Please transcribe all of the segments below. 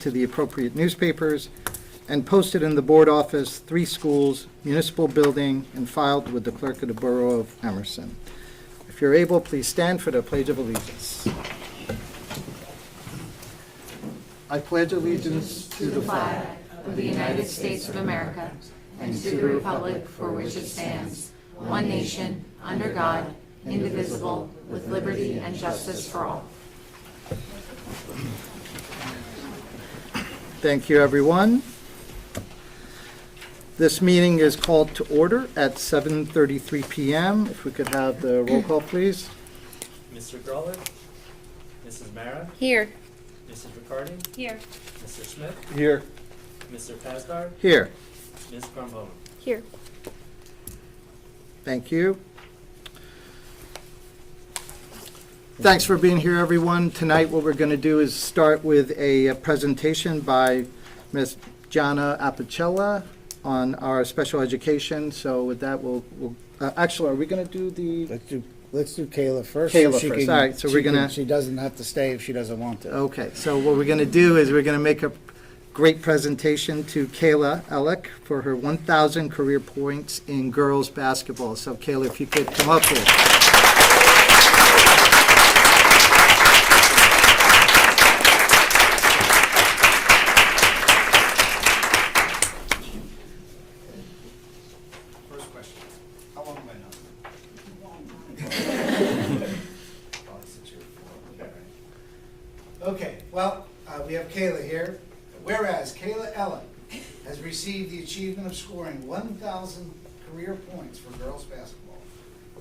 to the appropriate newspapers and posted in the board office, 3 schools, municipal building, and filed with the clerk of the Borough of Emerson. If you're able, please stand for the Pledge of Allegiance. I pledge allegiance to the flag of the United States of America and to the republic for which it stands, one nation, under God, indivisible, with liberty and justice for all. Thank you, everyone. This meeting is called to order at 7:33 p.m. If we could have the roll call, please. Mr. Gruller, Mrs. Mara, Here. Mrs. Riccardi, Here. Mr. Smith, Here. Mr. Pasgard, Here. Ms. Crumhoven. Here. Thank you. Thanks for being here, everyone. Tonight, what we're going to do is start with a presentation by Ms. Gianna Apicella on our special education. So with that, we'll actually, are we going to do the? Let's do Kayla first. Kayla first. All right, so we're gonna. She doesn't have to stay if she doesn't want to. Okay, so what we're going to do is we're going to make a great presentation to Kayla Ellick for her 1,000 career points in girls basketball. So Kayla, if you could come up here. First question. How long am I not? Okay, well, we have Kayla here. Whereas Kayla Ellen has received the achievement of scoring 1,000 career points for girls basketball.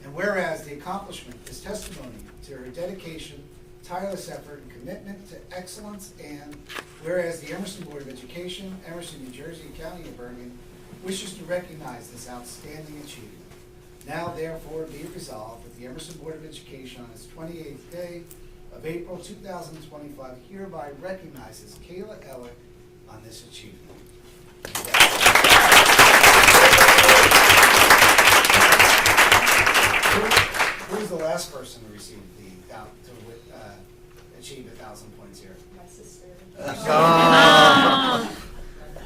And whereas the accomplishment is testimony to her dedication, tireless effort, and commitment to excellence, and whereas the Emerson Board of Education, Emerson, New Jersey, and County of Bergen wishes to recognize this outstanding achievement. Now therefore be it resolved that the Emerson Board of Education on its 28th day of April 2025 hereby recognizes Kayla Ellick on this achievement. Who's the last person to receive achieve 1,000 points here? My sister.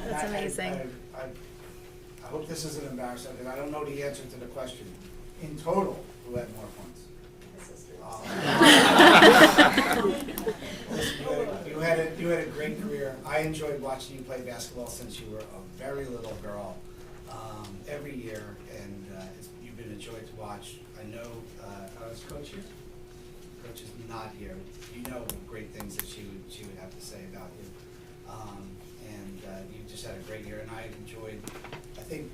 That's amazing. I hope this isn't embarrassing, because I don't know the answer to the question. In total, who had more points? My sister. Listen, you had a great career. I enjoyed watching you play basketball since you were a very little girl, every year, and you've been a joy to watch. I know, I was coach here. Coach is not here. You know great things that she would have to say about you. You just had a great year, and I enjoyed, I think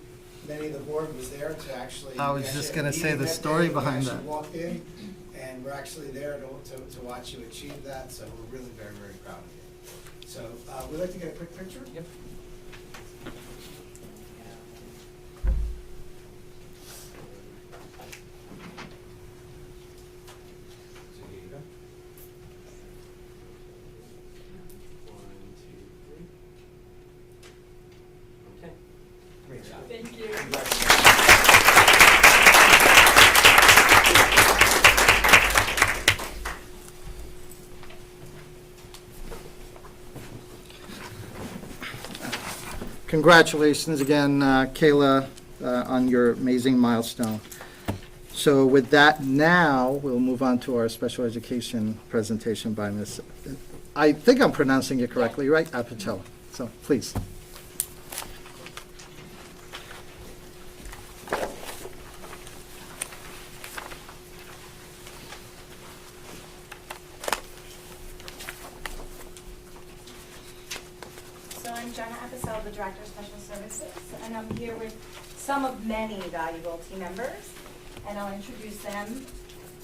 many of the board was there to actually. I was just going to say the story behind that. Walked in, and we're actually there to watch you achieve that, so we're really very, very proud of you. So we'd like to get a quick picture. Yep. So here you go. 1, 2, 3. Okay. Great job. Thank you. Congratulations again, Kayla, on your amazing milestone. So with that, now we'll move on to our special education presentation by Ms. I think I'm pronouncing it correctly, right? Apicella. So please. So I'm Gianna Apicella, the Director of Special Services, and I'm here with some of many valuable team members, and I'll introduce them.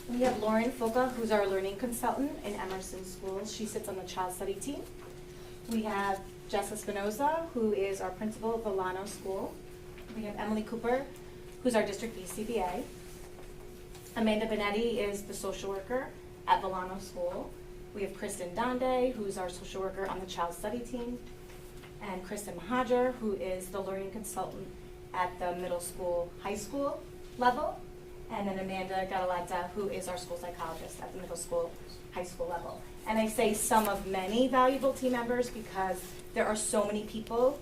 We have Lauren Foca, who's our learning consultant in Emerson Schools. She sits on the child study team. We have Jess Espinoza, who is our principal of Volano School. We have Emily Cooper, who's our district BCBA. Amanda Benetti is the social worker at Volano School. We have Kristen Donde, who's our social worker on the child study team. And Kristen Mahajer, who is the learning consultant at the middle school, high school level. and then Amanda Gataletta, who is our school psychologist at the middle school, high school level. And I say some of many valuable team members because there are so many people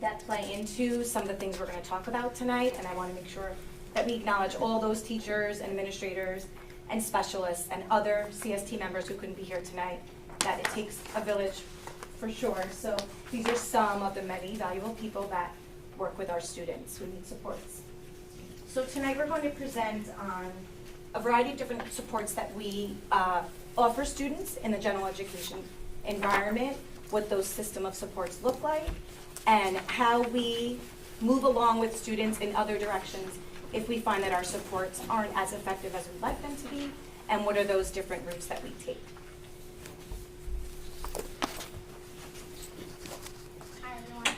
that play into some of the things we're going to talk about tonight, and I want to make sure that we acknowledge all those teachers and administrators and specialists and other CST members who couldn't be here tonight, that it takes a village for sure. So these are some of the many valuable people that work with our students who need supports. So tonight we're going to present on a variety of different supports that we offer students in the general education environment, what those system of supports look like, and how we move along with students in other directions if we find that our supports aren't as effective as we'd like them to be, and what are those different routes that we take. Hi, everyone.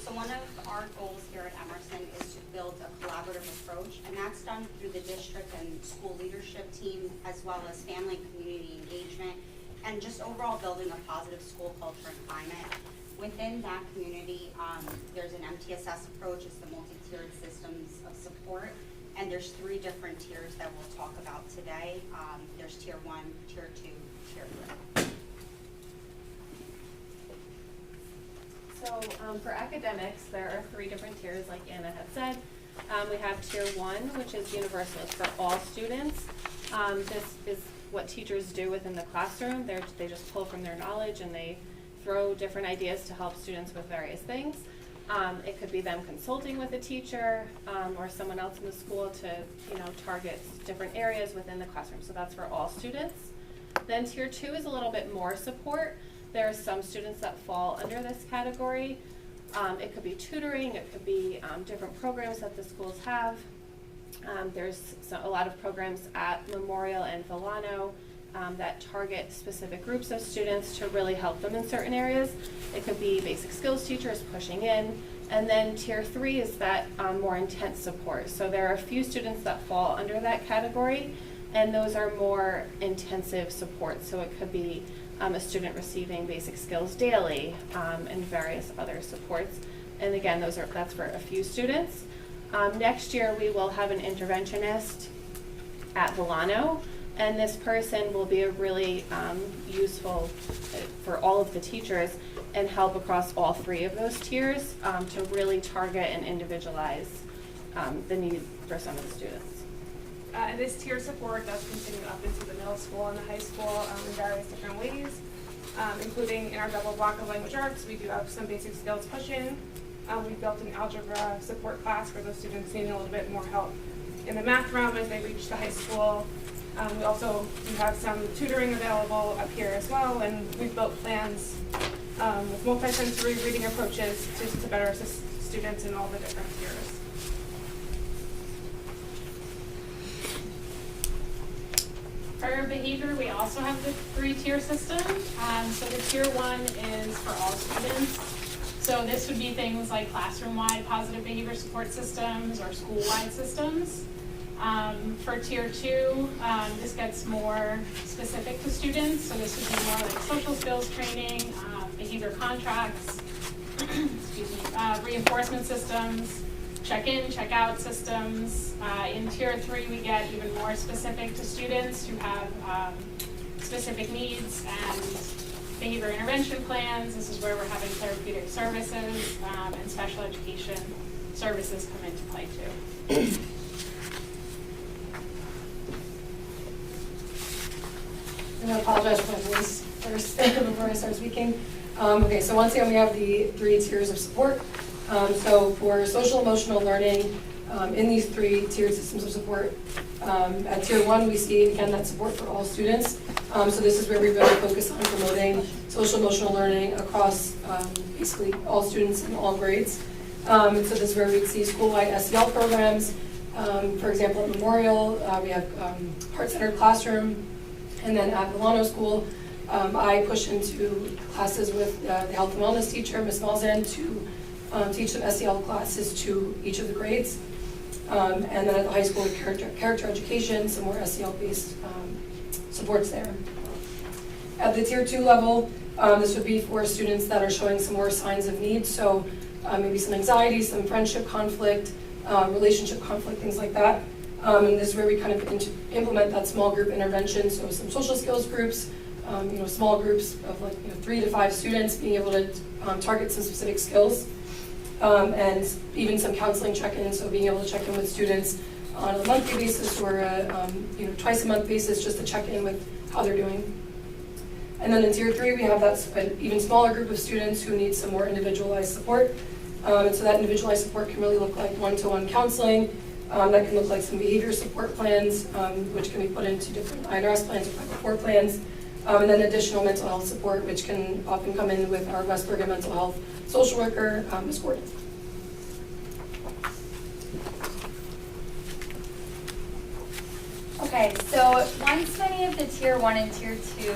So one of our goals here at Emerson is to build a collaborative approach, and that's done through the district and school leadership team, as well as family and community engagement, and just overall building a positive school culture and climate. Within that community, there's an MTSS approach, it's the multi-tiered systems of support, and there's 3 different tiers that we'll talk about today. There's tier 1, tier 2, tier 3. So for academics, there are 3 different tiers, like Anna had said. We have tier 1, which is universal, it's for all students. This is what teachers do within the classroom. They just pull from their knowledge and they throw different ideas to help students with various things. It could be them consulting with a teacher or someone else in the school to target different areas within the classroom. So that's for all students. Then tier 2 is a little bit more support. There are some students that fall under this category. It could be tutoring, it could be different programs that the schools have. There's a lot of programs at Memorial and Volano that target specific groups of students to really help them in certain areas. It could be basic skills teachers pushing in. And then tier 3 is that more intense support. So there are a few students that fall under that category, and those are more intensive support. So it could be a student receiving basic skills daily and various other supports. And again, that's for a few students. Next year we will have an interventionist at Volano, and this person will be a really useful for all of the teachers and help across all 3 of those tiers to really target and individualize the need for some of the students. This tier support does continue up into the middle school and the high school in various different ways, including in our double block of language arts. We do have some basic skills push-in. We built an algebra support class for those students needing a little bit more help in the math realm as they reach the high school. We have some tutoring available up here as well, and we've built plans with multisensory reading approaches to better assist students in all the different tiers. For behavior, we also have the 3-tier system. So the tier 1 is for all students. So this would be things like classroom-wide positive behavior support systems or school-wide systems. For tier 2, this gets more specific to students. So this would be more like social skills training, behavior contracts, excuse me, reinforcement systems, check-in, check-out systems. In tier 3, we get even more specific to students who have specific needs and behavior intervention plans. This is where we're having therapeutic services and special education services come into play too. I'm going to apologize for my voice first before I start speaking. Okay, so once again, we have the 3 tiers of support. So for social emotional learning, in these 3 tiered systems of support, at tier 1, we see, again, that support for all students. So this is where we really focus on promoting social emotional learning across basically all students in all grades. So this is where we see school-wide SEL programs. For example, at Memorial, we have heart-centered classroom. And then at Milano School, I push into classes with the health and wellness teacher, Ms. Malzahn, to teach some SEL classes to each of the grades. And then at the high school, character education, some more SEL-based supports there. At the tier 2 level, this would be for students that are showing some more signs of need. So maybe some anxiety, some friendship conflict, relationship conflict, things like that. And this is where we kind of implement that small group intervention, so some social skills groups, small groups of 3 to 5 students being able to target some specific skills, and even some counseling check-ins, so being able to check in with students on a monthly basis or twice a month basis just to check in with how they're doing. And then in Tier 3, we have an even smaller group of students who need some more individualized support. And so that individualized support can really look like one-to-one counseling. That can look like some behavior support plans, which can be put into different INRS plans or 504 plans. And then additional mental health support, which can often come in with our West Bergen mental health social worker, Ms. Gordon. Okay, so once many of the Tier 1 and Tier 2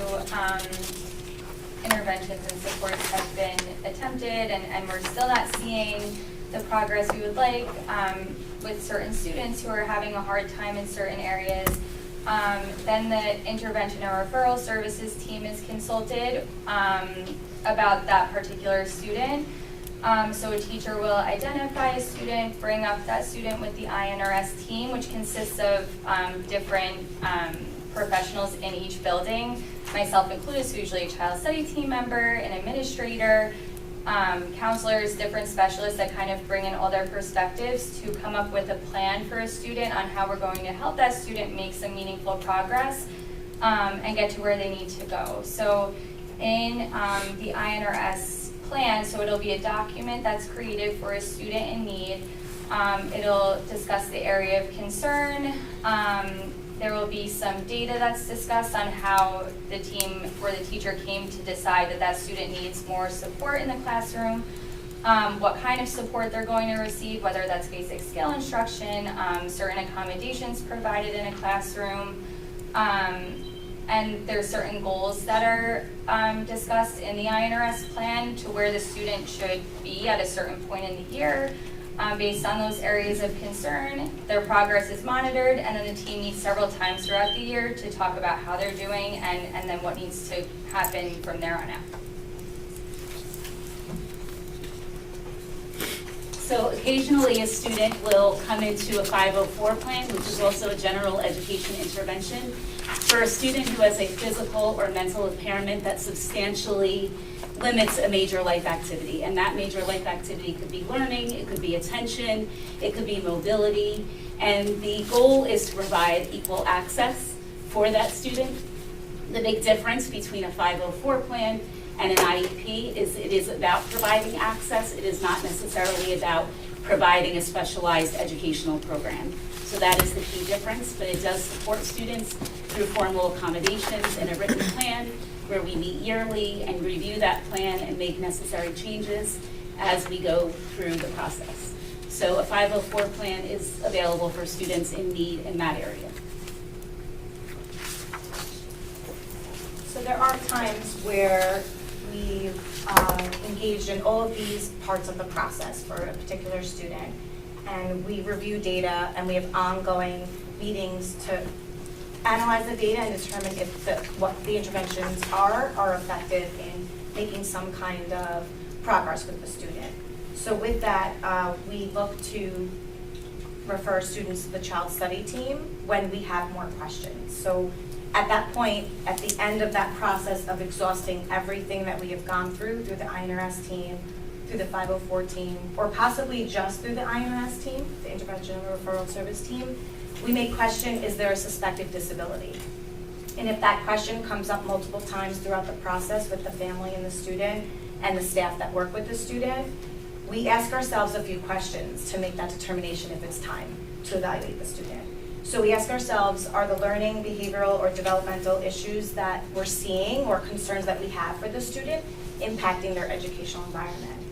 interventions and supports have been attempted and we're still not seeing the progress we would like with certain students who are having a hard time in certain areas, then the intervention and referral services team is consulted about that particular student. So a teacher will identify a student, bring up that student with the INRS team, which consists of different professionals in each building, myself included, so usually a child study team member, an administrator, counselors, different specialists that kind of bring in all their perspectives to come up with a plan for a student on how we're going to help that student make some meaningful progress and get to where they need to go. So in the INRS plan, so it'll be a document that's created for a student in need. It'll discuss the area of concern. There will be some data that's discussed on how the team or the teacher came to decide that that student needs more support in the classroom, what kind of support they're going to receive, whether that's basic skill instruction, certain accommodations provided in a classroom, and there's certain goals that are discussed in the INRS plan to where the student should be at a certain point in the year. Based on those areas of concern, their progress is monitored, and then the team meets several times throughout the year to talk about how they're doing and then what needs to happen from there on out. So occasionally a student will come into a 504 plan, which is also a general education intervention, for a student who has a physical or mental impairment that substantially limits a major life activity. And that major life activity could be learning, it could be attention, it could be mobility. And the goal is to provide equal access for that student. The big difference between a 504 plan and an IEP is it is about providing access. It is not necessarily about providing a specialized educational program. So that is the key difference, but it does support students through formal accommodations and a written plan where we meet yearly and review that plan and make necessary changes as we go through the process. So a 504 plan is available for students in need in that area. So there are times where we've engaged in all of these parts of the process for a particular student, and we review data and we have ongoing meetings to analyze the data and determine if what the interventions are effective in making some kind of progress with the student. So with that, we look to refer students to the child study team when we have more questions. So at that point, at the end of that process of exhausting everything that we have gone through the INRS team, through the 504 team, or possibly just through the INRS team, the Intervention and Referral Service team, we may question, is there a suspected disability? And if that question comes up multiple times throughout the process with the family and the student and the staff that work with the student, we ask ourselves a few questions to make that determination if it's time to evaluate the student. So we ask ourselves, are the learning, behavioral, or developmental issues that we're seeing or concerns that we have for the student impacting their educational environment?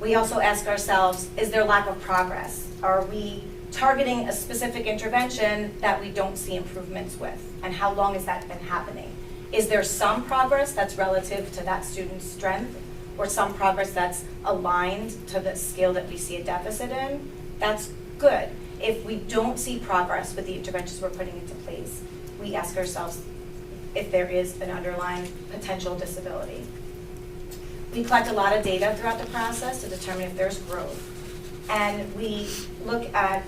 We also ask ourselves, is there lack of progress? Are we targeting a specific intervention that we don't see improvements with? And how long has that been happening? Is there some progress that's relative to that student's strength, or some progress that's aligned to the skill that we see a deficit in? That's good. If we don't see progress with the interventions we're putting into place, we ask ourselves if there is an underlying potential disability. We collect a lot of data throughout the process to determine if there's growth. And we look at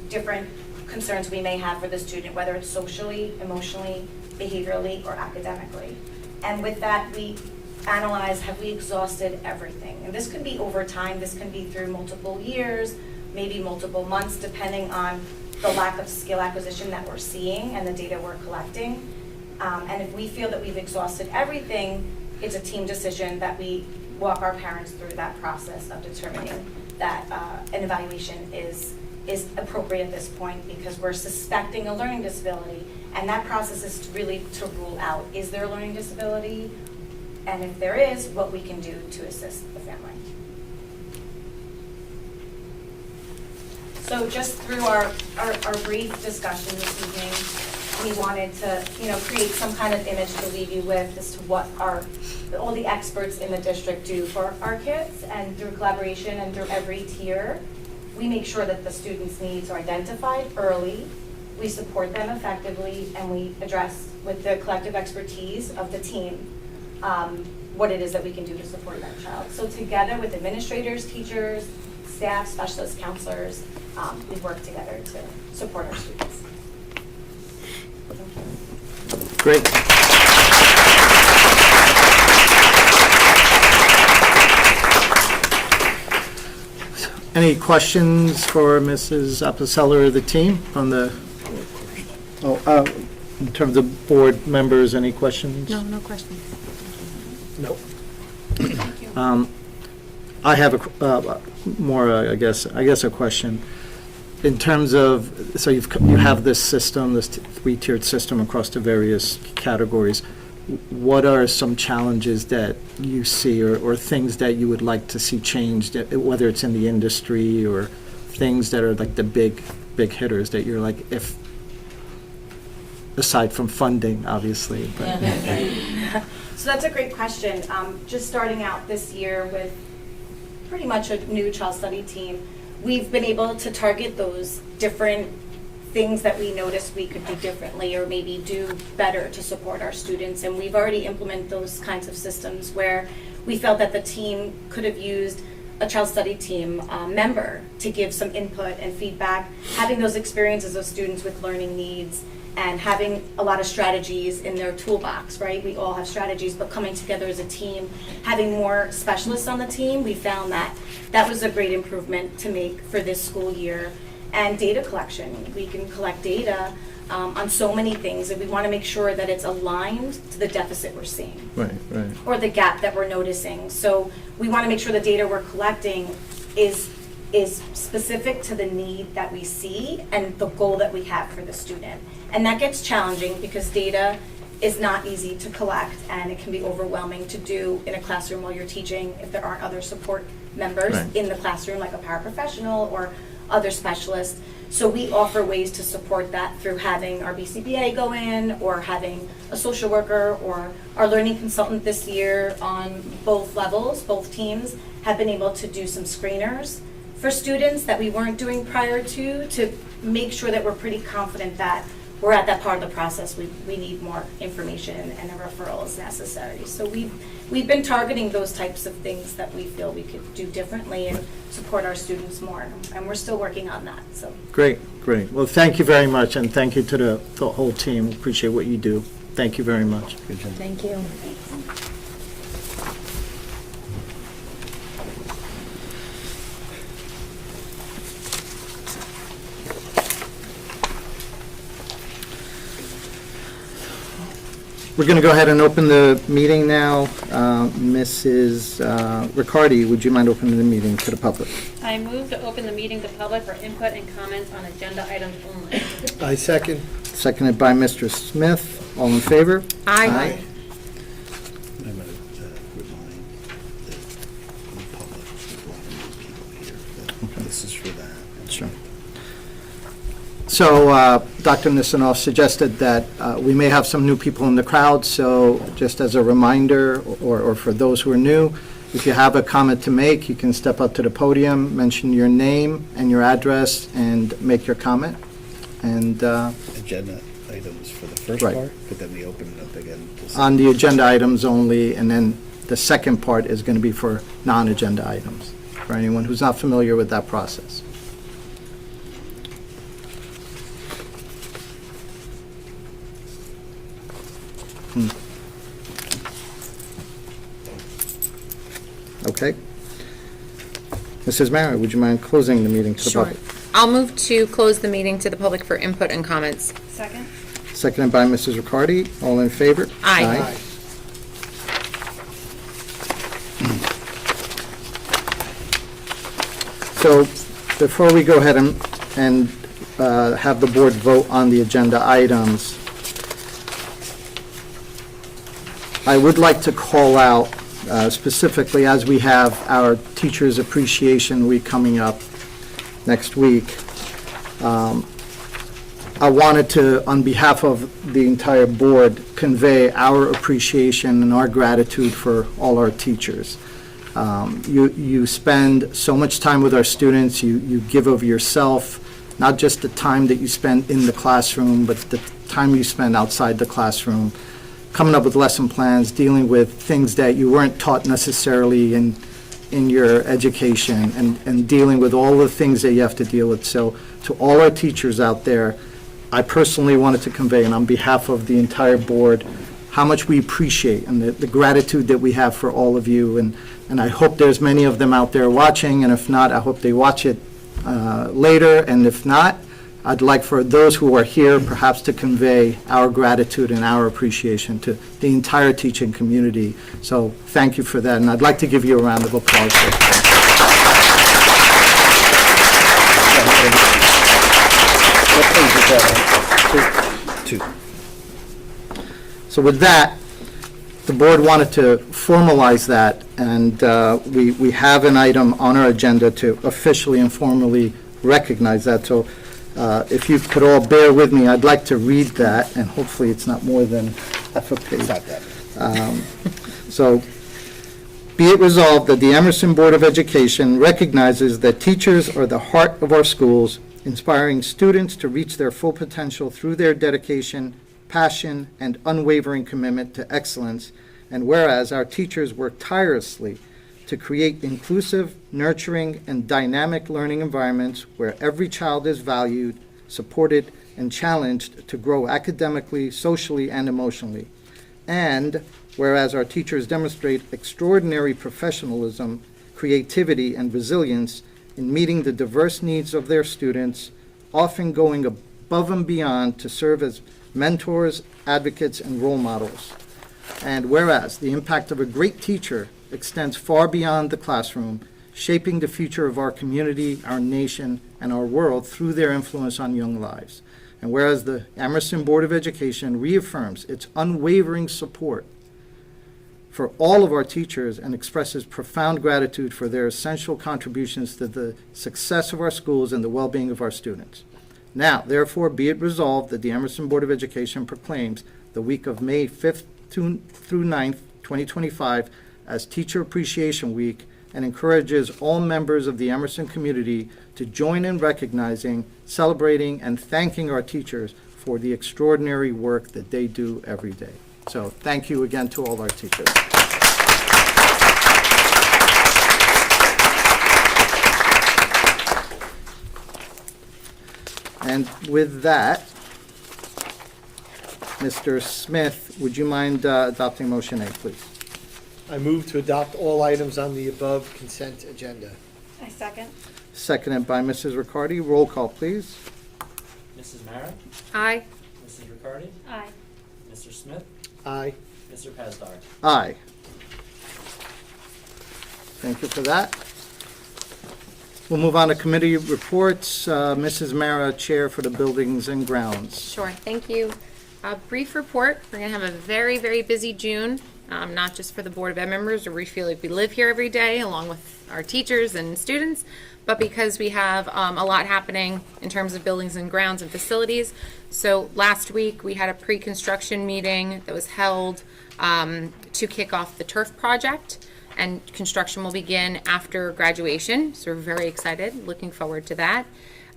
different concerns we may have for the student, whether it's socially, emotionally, behaviorally, or academically. And with that, we analyze, have we exhausted everything? And this could be over time, this can be through multiple years, maybe multiple months, depending on the lack of skill acquisition that we're seeing and the data we're collecting. And if we feel that we've exhausted everything, it's a team decision that we walk our parents through that process of determining that an evaluation is appropriate at this point, because we're suspecting a learning disability. And that process is really to rule out, is there a learning disability? And if there is, what we can do to assist the family. So just through our brief discussion this evening, we wanted to, create some kind of image to leave you with as to what all the experts in the district do for our kids, and through collaboration and through every tier, we make sure that the students' needs are identified early, we support them effectively, and we address with the collective expertise of the team what it is that we can do to support that child. So together with administrators, teachers, staff, specialists, counselors, we work together to support our students. Great. Any questions for Mrs. Apicella or the team from the, in terms of board members, any questions? No questions. No. I have I guess a question. In terms of, so you have this system, this three-tiered system across the various categories. What are some challenges that you see, or things that you would like to see changed, whether it's in the industry or things that are like the big hitters that you're like, if, aside from funding, obviously. But. So that's a great question. Just starting out this year with pretty much a new child study team, we've been able to target those different things that we noticed we could do differently or maybe do better to support our students. And we've already implemented those kinds of systems where we felt that the team could have used a child study team member to give some input and feedback, having those experiences of students with learning needs and having a lot of strategies in their toolbox, right? We all have strategies, but coming together as a team, having more specialists on the team, we found that that was a great improvement to make for this school year. And data collection, we can collect data on so many things, and we want to make sure that it's aligned to the deficit we're seeing. Right. Or the gap that we're noticing. So we want to make sure the data we're collecting is specific to the need that we see and the goal that we have for the student. And that gets challenging because data is not easy to collect, and it can be overwhelming to do in a classroom while you're teaching if there aren't other support members in the classroom, like a paraprofessional or other specialists. So we offer ways to support that through having our BCBA go in, or having a social worker, or our learning consultant this year on both levels. Both teams have been able to do some screeners for students that we weren't doing prior to make sure that we're pretty confident that we're at that part of the process. We need more information and a referral is necessary. So we've been targeting those types of things that we feel we could do differently and support our students more, and we're still working on that. So Great. Well, thank you very much, and thank you to the whole team. Appreciate what you do. Thank you very much. Good job. Thank you. We're going to go ahead and open the meeting now. Mrs. Riccardi, would you mind opening the meeting to the public? I move to open the meeting to public for input and comments on agenda items only. I second. Seconded by Mr. Smith. All in favor? Aye. I'm going to remind the public, there's a lot of new people here, that this is for that. Sure. So Dr. Nisanoff suggested that we may have some new people in the crowd, so just as a reminder, or for those who are new, if you have a comment to make, you can step up to the podium, mention your name and your address, and make your comment. And Agenda items for the first Right. part, but then we open it up again. to- on the agenda items only, and then the second part is going to be for non-agenda items, for anyone who's not familiar with that process. Mrs. Mara, would you mind closing the meeting to the Sure. public? I'll move to close the meeting to the public for input and comments. Second? Seconded by Mrs. Riccardi. All in favor? Aye. So before we go ahead and have the board vote on the agenda items, I would like to call out specifically, as we have our Teachers Appreciation Week coming up next week, I wanted to, on behalf of the entire board, convey our appreciation and our gratitude for all our teachers. You spend so much time with our students, you give of yourself, not just the time that you spend in the classroom, but the time you spend outside the classroom, coming up with lesson plans, dealing with things that you weren't taught necessarily in your education, and dealing with all the things that you have to deal with. So to all our teachers out there, I personally wanted to convey, and on behalf of the entire board, how much we appreciate and the gratitude that we have for all of you. And I hope there's many of them out there watching, and if not, I hope they watch it later. And if not, I'd like for those who are here perhaps to convey our gratitude and our appreciation to the entire teaching community. So thank you for that, and I'd like to give you a round of applause. Two. So with that, the board wanted to formalize that, and we have an item on our agenda to officially and formally recognize that. So if you could all bear with me, I'd like to read that, and hopefully it's not more than half a page. It's not that. So, be it resolved that the Emerson Board of Education recognizes that teachers are the heart of our schools, inspiring students to reach their full potential through their dedication, passion, and unwavering commitment to excellence. And whereas our teachers work tirelessly to create inclusive, nurturing, and dynamic learning environments where every child is valued, supported, and challenged to grow academically, socially, and emotionally. And whereas our teachers demonstrate extraordinary professionalism, creativity, and resilience in meeting the diverse needs of their students, often going above and beyond to serve as mentors, advocates, and role models. And whereas the impact of a great teacher extends far beyond the classroom, shaping the future of our community, our nation, and our world through their influence on young lives. And whereas the Emerson Board of Education reaffirms its unwavering support for all of our teachers and expresses profound gratitude for their essential contributions to the success of our schools and the well-being of our students. Now, therefore, be it resolved that the Emerson Board of Education proclaims the week of May 5th through 9th, 2025 as Teacher Appreciation Week, and encourages all members of the Emerson community to join in recognizing, celebrating, and thanking our teachers for the extraordinary work that they do every day. So thank you again to all our teachers. And with that, Mr. Smith, would you mind adopting motion A, please? I move to adopt all items on the above consent agenda. I second. Seconded by Mrs. Riccardi. Roll call, please. Mrs. Mara, Aye. Mrs. Riccardi, Aye. Mr. Smith, Aye. Mr. Pasdar. Aye. Thank you for that. We'll move on to committee reports. Mrs. Mara, Chair for the Buildings and Grounds. Sure, thank you. A brief report. We're going to have a very, very busy June, not just for the Board of Ed members, where we feel like we live here every day, along with our teachers and students, but because we have a lot happening in terms of buildings and grounds and facilities. So last week, we had a pre-construction meeting that was held to kick off the turf project, and construction will begin after graduation. So we're very excited, looking forward to that.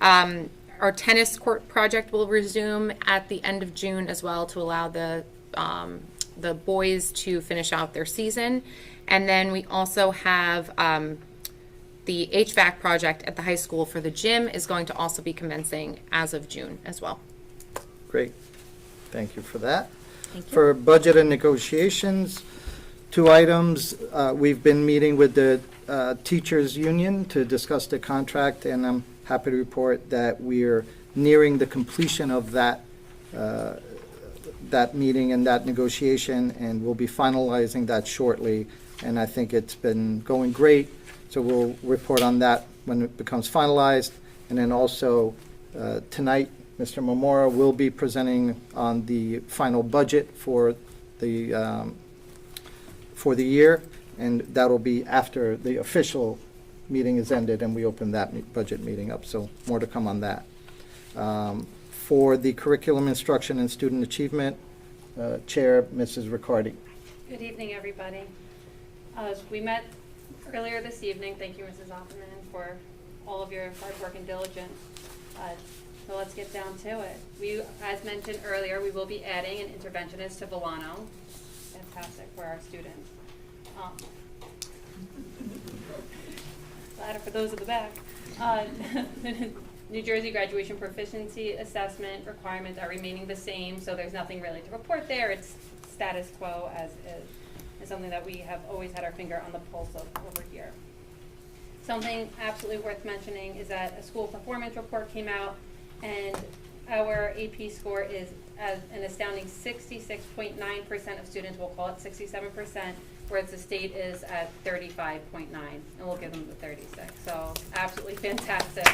Our tennis court project will resume at the end of June as well, to allow the boys to finish out their season. And then we also have the HVAC project at the high school for the gym is going to also be commencing as of June as well. Great. Thank you for that. Thank you. For budget and negotiations, 2 items. We've been meeting with the teachers union to discuss the contract, and I'm happy to report that we're nearing the completion of that meeting and that negotiation, and we'll be finalizing that shortly. And I think it's been going great, so we'll report on that when it becomes finalized. And then also, tonight, Mr. Momora will be presenting on the final budget for the year, and that'll be after the official meeting is ended and we open that budget meeting up, so more to come on that. For the curriculum instruction and student achievement, Chair, Mrs. Riccardi. Good evening, everybody. We met earlier this evening. Thank you, Mrs. Opperman, for all of your hard work and diligence. So let's get down to it. As mentioned earlier, we will be adding an interventionist to Volano. Fantastic for our students. Ladder for those at the back. New Jersey graduation proficiency assessment requirements are remaining the same, so there's nothing really to report there. It's status quo as is. It's something that we have always had our finger on the pulse of over here. Something absolutely worth mentioning is that a school performance report came out, and our AP score is as an astounding 66.9% of students, we'll call it 67%, whereas the state is at 35.9, and we'll give them the 36. So absolutely fantastic.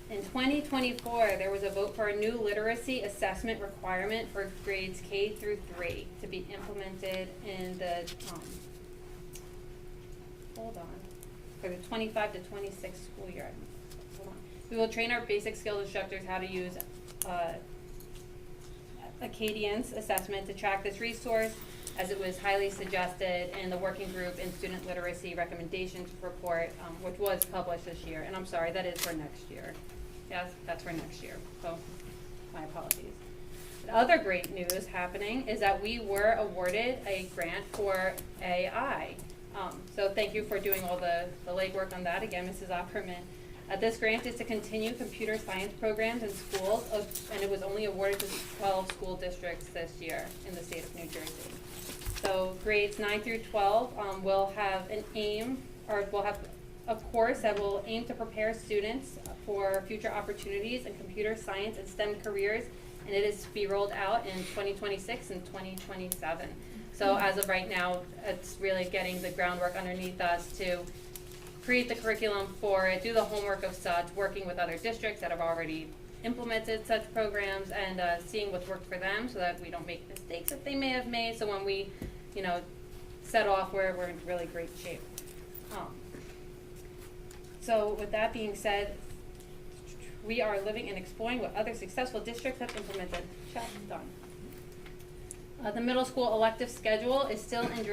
In 2024, there was a vote for a new literacy assessment requirement for grades K through 3 to be implemented in the, for the 25 to 26 school year. Hold on. We will train our basic skills instructors how to use Acadian's assessment to track this resource, as it was highly suggested in the working group in student literacy recommendations report, which was published this year. And I'm sorry, that is for next year. Yes, that's for next year. So my apologies. The other great news happening is that we were awarded a grant for AI. So thank you for doing all the legwork on that again, Mrs. Opperman. This grant is to continue computer science programs in schools, and it was only awarded to 12 school districts this year in the state of New Jersey. So grades 9 through 12 will have an aim, or will have a course that will aim to prepare students for future opportunities in computer science and STEM careers, and it is to be rolled out in 2026 and 2027. So as of right now, it's really getting the groundwork underneath us to create the curriculum for it, do the homework of such, working with other districts that have already implemented such programs, and seeing what's worked for them so that we don't make mistakes that they may have made. So when we, set off, we're in really great shape. So with that being said, we are living and exploring what other successful districts have implemented. Check, done. The middle school elective schedule is still in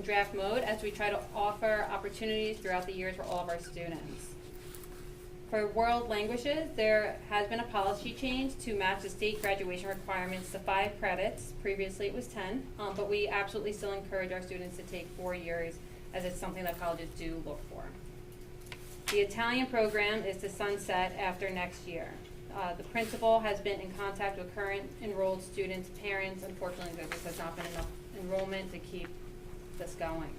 draft mode as we try to offer opportunities throughout the years for all of our students. For world languages, there has been a policy change to match the state graduation requirements to 5 credits. Previously it was 10, but we absolutely still encourage our students to take 4 years, as it's something that colleges do look for. The Italian program is to sunset after next year. The principal has been in contact with current enrolled students' parents. Unfortunately, there just has not been enough enrollment to keep this going.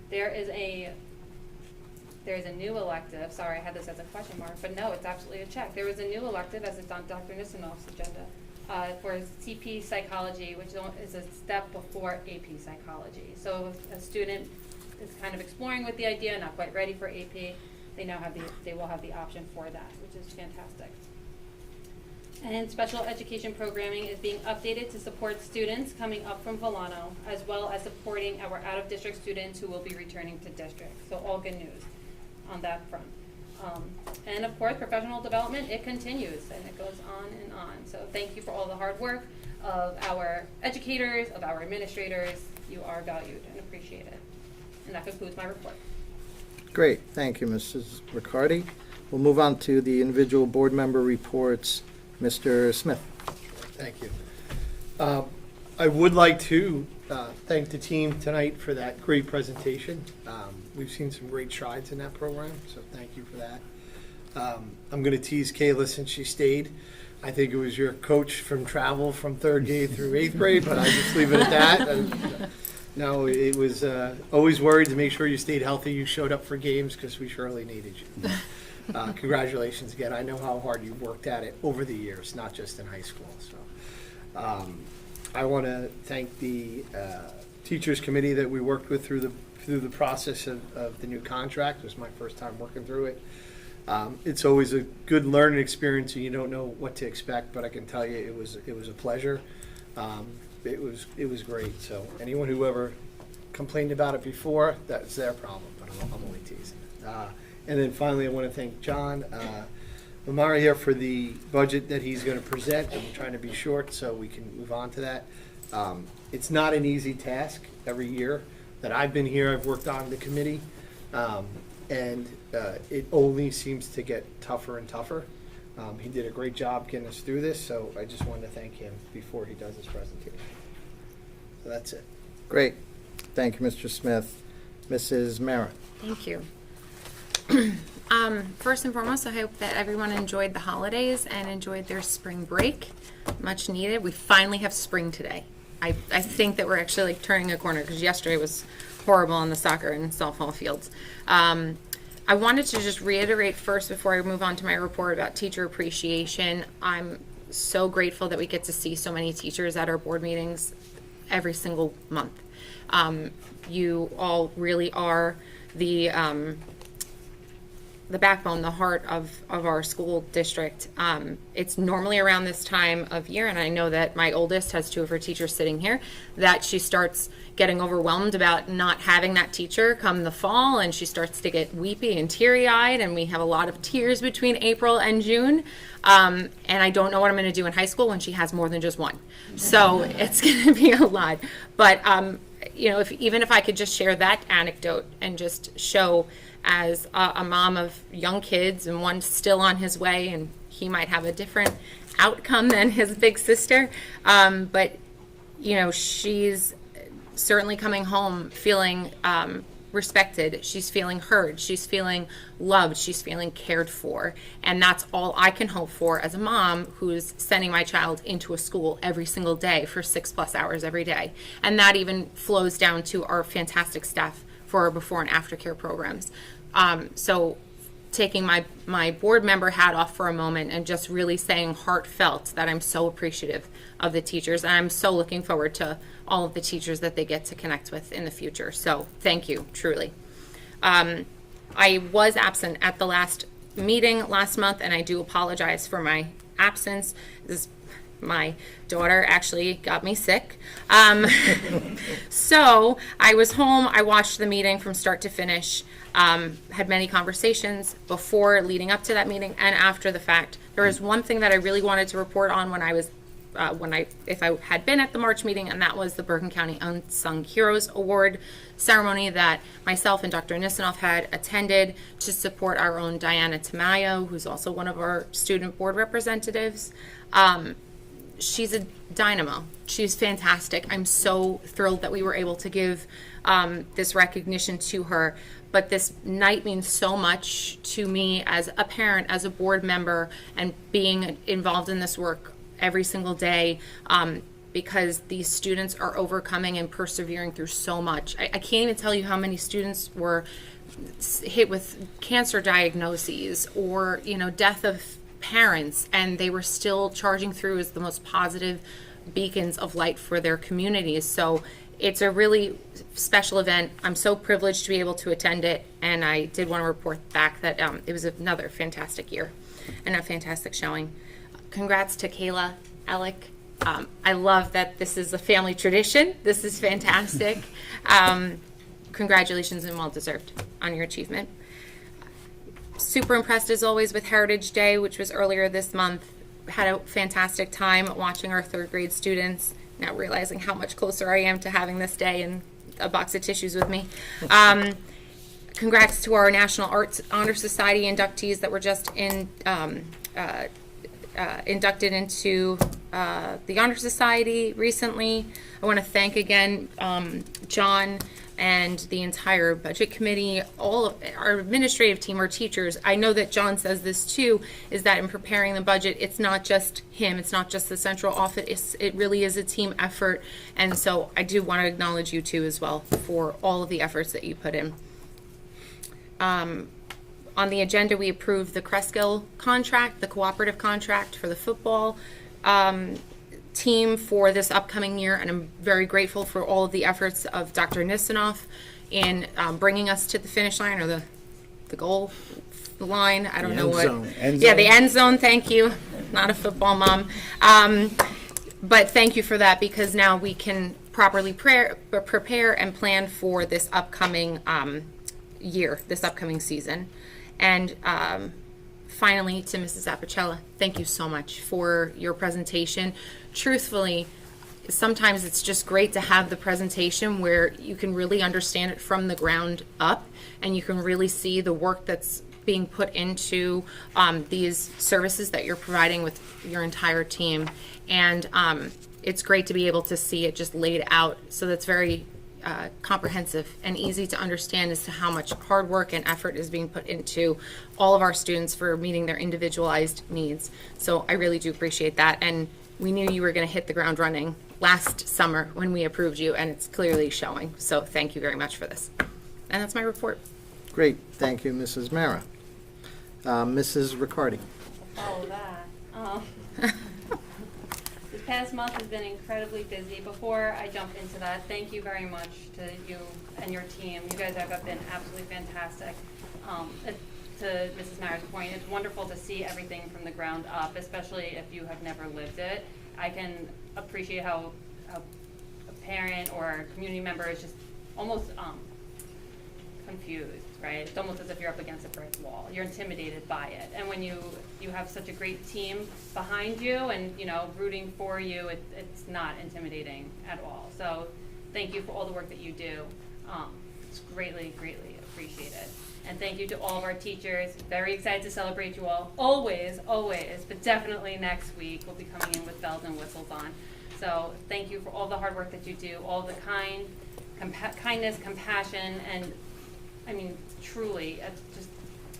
There is a new elective. Sorry, I had this as a question mark, but no, it's absolutely a check. There is a new elective, as it's on Dr. Nisanoff's agenda, for CP psychology, which is a step before AP psychology. So if a student is kind of exploring with the idea, not quite ready for AP, they will have the option for that, which is fantastic. And special education programming is being updated to support students coming up from Volano, as well as supporting our out-of-district students who will be returning to district. So all good news on that front. And of course, professional development, it continues, and it goes on and on. So thank you for all the hard work of our educators, of our administrators. You are valued and appreciated. And that concludes my report. Great, thank you, Mrs. Riccardi. We'll move on to the individual board member reports. Mr. Smith. Thank you. I would like to thank the team tonight for that great presentation. We've seen some great strides in that program, so thank you for that. I'm going to tease Kayla since she stayed. I think it was your coach from travel from 3rd grade through 8th grade, but I just leave it at that. No, it was always worried to make sure you stayed healthy. You showed up for games because we surely needed you. Congratulations again. I know how hard you've worked at it over the years, not just in high school. So, I want to thank the teachers committee that we worked with through the process of the new contract. It was my first time working through it. It's always a good learning experience, and you don't know what to expect. But I can tell you, it was a pleasure. It was great. So anyone who ever complained about it before, that's their problem. But I'm only teasing. And then finally, I want to thank John Lamara here for the budget that he's going to present. I'm trying to be short so we can move on to that. It's not an easy task every year that I've been here. I've worked on the committee. And it only seems to get tougher and tougher. He did a great job getting us through this, so I just wanted to thank him before he does his presentation. So that's it. Great. Thank you, Mr. Smith. Mrs. Mara. Thank you. First and foremost, I hope that everyone enjoyed the holidays and enjoyed their spring break. Much needed. We finally have spring today. I think that we're actually like turning a corner because yesterday was horrible on the soccer and softball fields. I wanted to just reiterate first before I move on to my report about teacher appreciation. I'm so grateful that we get to see so many teachers at our board meetings every single month. You all really are the backbone, the heart of our school district. It's normally around this time of year, and I know that my oldest has 2 of her teachers sitting here, that she starts getting overwhelmed about not having that teacher come the fall, and she starts to get weepy and teary-eyed, and we have a lot of tears between April and June. And I don't know what I'm going to do in high school when she has more than just one. So it's going to be a lot. But, you know, even if I could just share that anecdote and just show as a mom of young kids and one still on his way, and he might have a different outcome than his big sister. But, you know, she's certainly coming home feeling respected. She's feeling heard. She's feeling loved. She's feeling cared for. And that's all I can hope for as a mom who's sending my child into a school every single day for 6+ hours every day. And that even flows down to our fantastic staff for our before and after care programs. So taking my board member hat off for a moment and just really saying heartfelt that I'm so appreciative of the teachers, and I'm so looking forward to all of the teachers that they get to connect with in the future. So thank you, truly. I was absent at the last meeting last month, and I do apologize for my absence. My daughter actually got me sick. So I was home. I watched the meeting from start to finish, had many conversations before, leading up to that meeting, and after the fact. There was one thing that I really wanted to report on when I was, if I had been at the March meeting, and that was the Bergen County Unsung Heroes Award ceremony that myself and Dr. Nisanoff had attended to support our own Diana Tamayo, who's also one of our student board representatives. She's a dynamo. She's fantastic. I'm so thrilled that we were able to give this recognition to her. But this night means so much to me as a parent, as a board member, and being involved in this work every single day, because these students are overcoming and persevering through so much. I can't even tell you how many students were hit with cancer diagnoses or, you know, death of parents, and they were still charging through as the most positive beacons of light for their communities. So it's a really special event. I'm so privileged to be able to attend it, and I did want to report back that it was another fantastic year and a fantastic showing. Congrats to Kayla, Alec. I love that this is a family tradition. This is fantastic. Congratulations and well deserved on your achievement. Super impressed as always with Heritage Day, which was earlier this month. Had a fantastic time watching our 3rd grade students, now realizing how much closer I am to having this day and a box of tissues with me. Congrats to our National Arts Honor Society inductees that were just inducted into the Honor Society recently. I want to thank again John and the entire budget committee, all of our administrative team, our teachers. I know that John says this too, is that in preparing the budget, it's not just him, it's not just the central office, it really is a team effort. And so I do want to acknowledge you too as well for all of the efforts that you put in. On the agenda, we approved the Kreskill contract, the cooperative contract for the football team for this upcoming year, and I'm very grateful for all of the efforts of Dr. Nisanoff in bringing us to the finish line, or the goal line. I don't know what. Yeah, the end zone. Thank you. Not a football mom. But thank you for that, because now we can properly prepare and plan for this upcoming year, this upcoming season. And finally, to Mrs. Apicella, thank you so much for your presentation. Truthfully, sometimes it's just great to have the presentation where you can really understand it from the ground up, and you can really see the work that's being put into these services that you're providing with your entire team. And it's great to be able to see it just laid out, so that's very comprehensive and easy to understand as to how much hard work and effort is being put into all of our students for meeting their individualized needs. So I really do appreciate that, and we knew you were going to hit the ground running last summer when we approved you, and it's clearly showing. So thank you very much for this. And that's my report. Great, thank you, Mrs. Mara. Mrs. Riccardi. All that. This past month has been incredibly busy. Before I jump into that, thank you very much to you and your team. You guys have been absolutely fantastic. To Mrs. Mara's point, it's wonderful to see everything from the ground up, especially if you have never lived it. I can appreciate how a parent or a community member is just almost confused, right? It's almost as if you're up against a brick wall. You're intimidated by it. And when you have such a great team behind you and, rooting for you, it's not intimidating at all. So thank you for all the work that you do. It's greatly, greatly appreciated. And thank you to all of our teachers. Very excited to celebrate you all. Always, always, but definitely next week we'll be coming in with bells and whistles on. So thank you for all the hard work that you do, all the kindness, compassion, and I mean, truly, just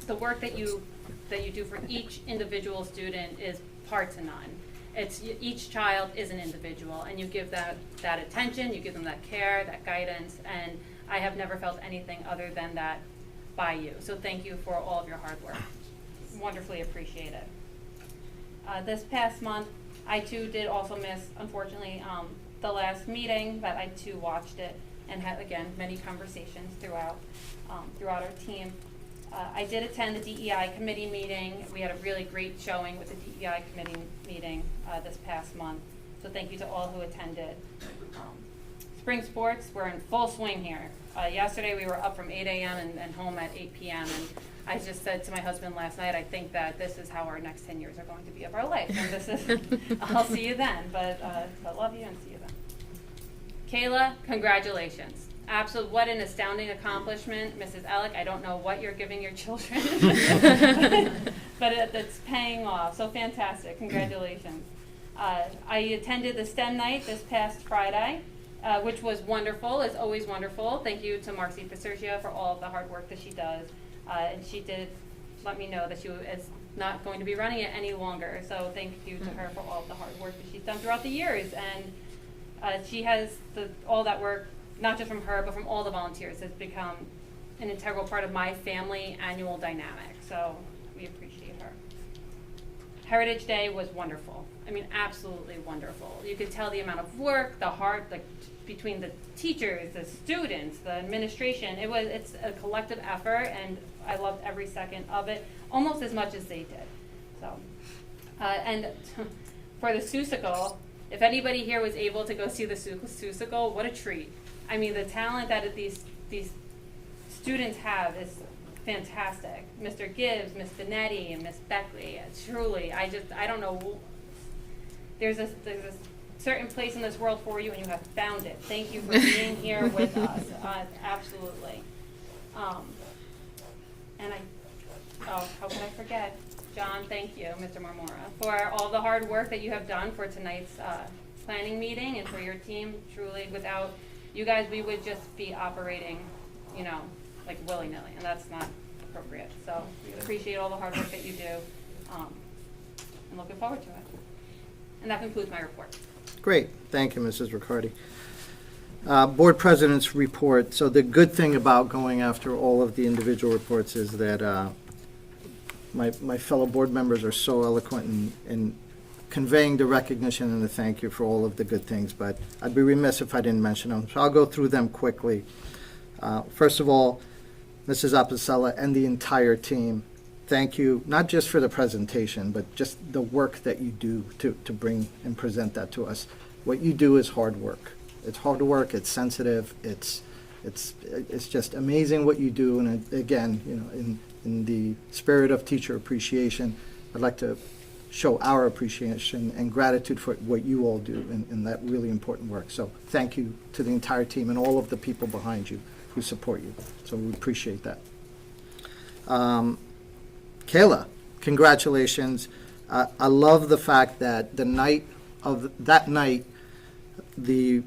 the work that you do for each individual student is par to none. Each child is an individual, and you give that attention, you give them that care, that guidance, and I have never felt anything other than that by you. So thank you for all of your hard work. Wonderfully appreciate it. This past month, I too did also miss, unfortunately, the last meeting, but I too watched it and had, again, many conversations throughout our team. I did attend the DEI committee meeting. We had a really great showing with the DEI committee meeting this past month. So thank you to all who attended. Spring sports, we're in full swing here. Yesterday we were up from 8 a.m. and home at 8 p.m. And I just said to my husband last night, I think that this is how our next 10 years are going to be of our life. And this is, I'll see you then. But I love you and see you then. Kayla, congratulations. Absolutely, what an astounding accomplishment. Mrs. Ellick, I don't know what you're giving your children, but it's paying off. So fantastic, congratulations. I attended the STEM night this past Friday, which was wonderful. It's always wonderful. Thank you to Marcy Pasercia for all of the hard work that she does. And she did let me know that she is not going to be running it any longer. So thank you to her for all of the hard work that she's done throughout the years. And she has all that work, not just from her, but from all the volunteers, has become an integral part of my family annual dynamic. So we appreciate her. Heritage Day was wonderful. I mean, absolutely wonderful. You could tell the amount of work, the heart, between the teachers, the students, the administration. It's a collective effort, and I loved every second of it, almost as much as they did. So, and for the Seussical, if anybody here was able to go see the Seussical, what a treat. I mean, the talent that these students have is fantastic. Mr. Gibbs, Miss Benetti, and Miss Beckley, truly, I don't know. There's a certain place in this world for you, and you have found it. Thank you for being here with us. Absolutely. How could I forget? John, thank you, Mr. Marmora, for all the hard work that you have done for tonight's planning meeting and for your team. Truly, without You guys, we would just be operating, you know, like willy-nilly, and that's not appropriate. So we appreciate all the hard work that you do, and looking forward to it. And that concludes my report. Great, thank you, Mrs. Riccardi. Board President's report. So the good thing about going after all of the individual reports is that my fellow board members are so eloquent in conveying the recognition and the thank you for all of the good things, but I'd be remiss if I didn't mention them. So I'll go through them quickly. First of all, Mrs. Apicella and the entire team, thank you, not just for the presentation, but just the work that you do to bring and present that to us. What you do is hard work. It's hard work, it's sensitive, it's just amazing what you do, and again, you know, in the spirit of teacher appreciation, I'd like to show our appreciation and gratitude for what you all do in that really important work. So thank you to the entire team and all of the people behind you who support you. So we appreciate that. Kayla, congratulations. I love the fact that the night of that night, we,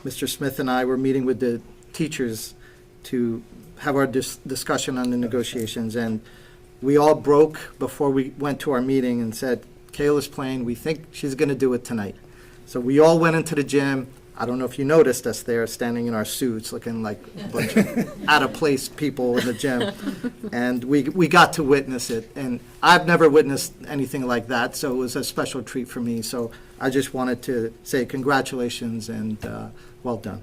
Mr. Smith and I, were meeting with the teachers to have our discussion on the negotiations, and we all broke before we went to our meeting and said, Kayla's playing, we think she's going to do it tonight. So we all went into the gym. I don't know if you noticed us there standing in our suits looking like a bunch of out-of-place people in the gym. And we got to witness it. And I've never witnessed anything like that, so it was a special treat for me. So I just wanted to say congratulations and well done.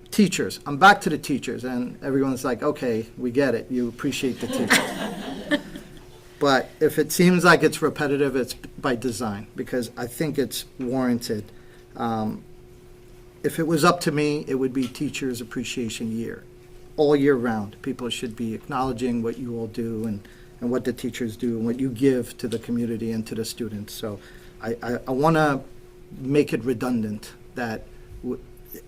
Teachers. I'm back to the teachers, and everyone's like, okay, we get it. You appreciate the teachers. But if it seems like it's repetitive, it's by design, because I think it's warranted. If it was up to me, it would be Teachers Appreciation Year. All year round, people should be acknowledging what you all do and what the teachers do and what you give to the community and to the students. So I want to make it redundant that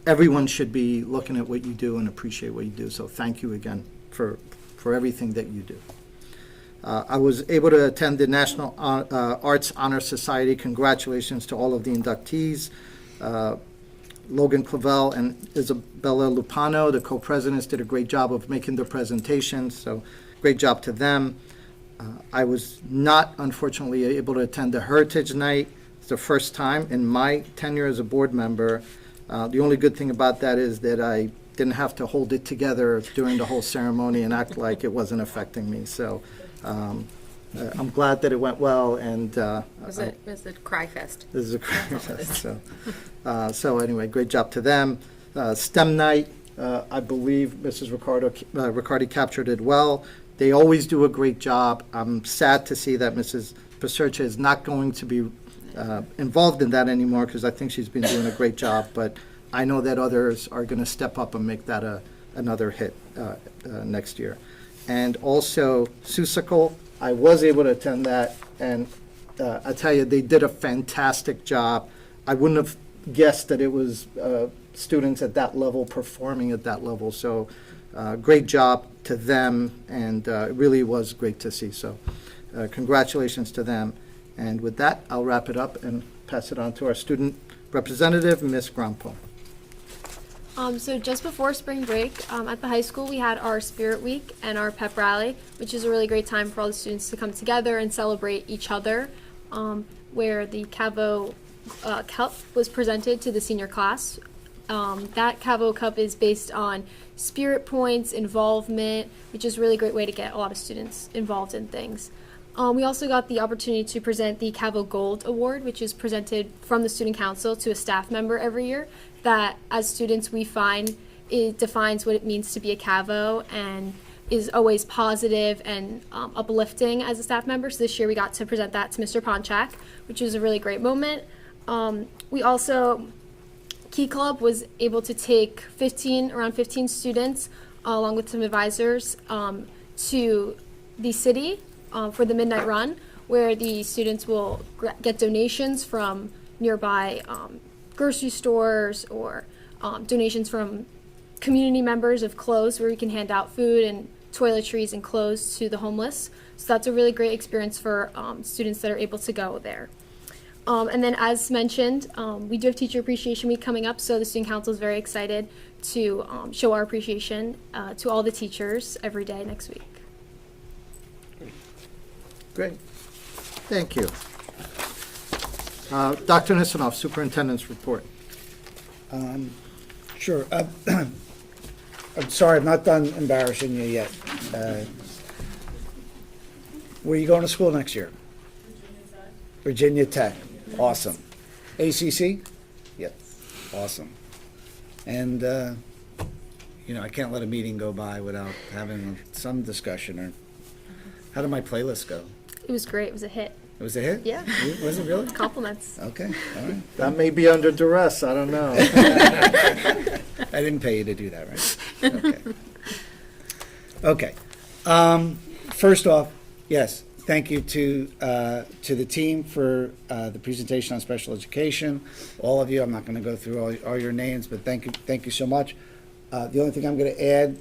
everyone should be looking at what you do and appreciate what you do. So thank you again for everything that you do. I was able to attend the National Arts Honor Society. Congratulations to all of the inductees. Logan Clavel and Isabella Lupano, the co-presidents, did a great job of making their presentations, so great job to them. I was not, unfortunately, able to attend the Heritage Night. It's the first time in my tenure as a board member. The only good thing about that is that I didn't have to hold it together during the whole ceremony and act like it wasn't affecting me. So I'm glad that it went well. And Was it Cry Fest? This is a Cry Fest. So anyway, great job to them. STEM night, I believe Mrs. Riccardi captured it well. They always do a great job. I'm sad to see that Mrs. Pasercha is not going to be involved in that anymore, because I think she's been doing a great job, but I know that others are going to step up and make that another hit next year. And also Susical, I was able to attend that, and I tell you, they did a fantastic job. I wouldn't have guessed that it was students at that level performing at that level, so great job to them, and it really was great to see. So congratulations to them. And with that, I'll wrap it up and pass it on to our student representative, Ms. Grompo. So just before spring break, at the high school, we had our Spirit Week and our pep rally, which is a really great time for all the students to come together and celebrate each other, where the Cavo Cup was presented to the senior class. That Cavo Cup is based on spirit points, involvement, which is a really great way to get a lot of students involved in things. We also got the opportunity to present the Cavo Gold Award, which is presented from the Student Council to a staff member every year, that as students we find it defines what it means to be a Cavo and is always positive and uplifting as a staff member. So this year we got to present that to Mr. Ponchak, which was a really great moment. We also, Key Club was able to take around 15 students, along with some advisors, to the city for the Midnight Run, where the students will get donations from nearby grocery stores or donations from community members of clothes, where we can hand out food and toiletries and clothes to the homeless. So that's a really great experience for students that are able to go there. And then, as mentioned, we do have Teacher Appreciation Week coming up, so the Student Council is very excited to show our appreciation to all the teachers every day next week. Great. Thank you. Dr. Nisanoff, Superintendent's Report. Sure. I'm sorry, I'm not done embarrassing you yet. Where are you going to school next year? Virginia Tech. Awesome. ACC? Yep. Awesome. And, I can't let a meeting go by without having some discussion. Or how did my playlist go? It was great. It was a hit. It was a hit? Yeah. Was it really? Compliments. Okay, all right. That may be under duress, I don't know. I didn't pay you to do that, right? Okay. First off, yes, thank you to the team for the presentation on special education. All of you, I'm not going to go through all your names, but thank you so much. The only thing I'm going to add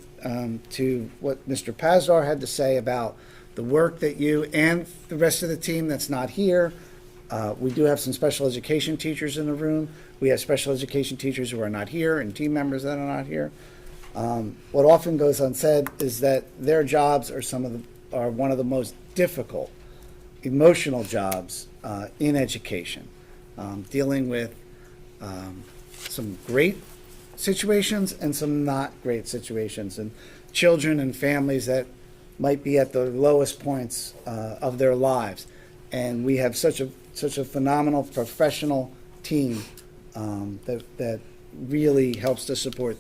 to what Mr. Pazar had to say about the work that you and the rest of the team that's not here. We do have some special education teachers in the room. We have special education teachers who are not here and team members that are not here. What often goes unsaid is that their jobs are one of the most difficult, emotional jobs in education, dealing with some great situations and some not great situations, and children and families that might be at the lowest points of their lives. And we have such a phenomenal professional team that really helps to support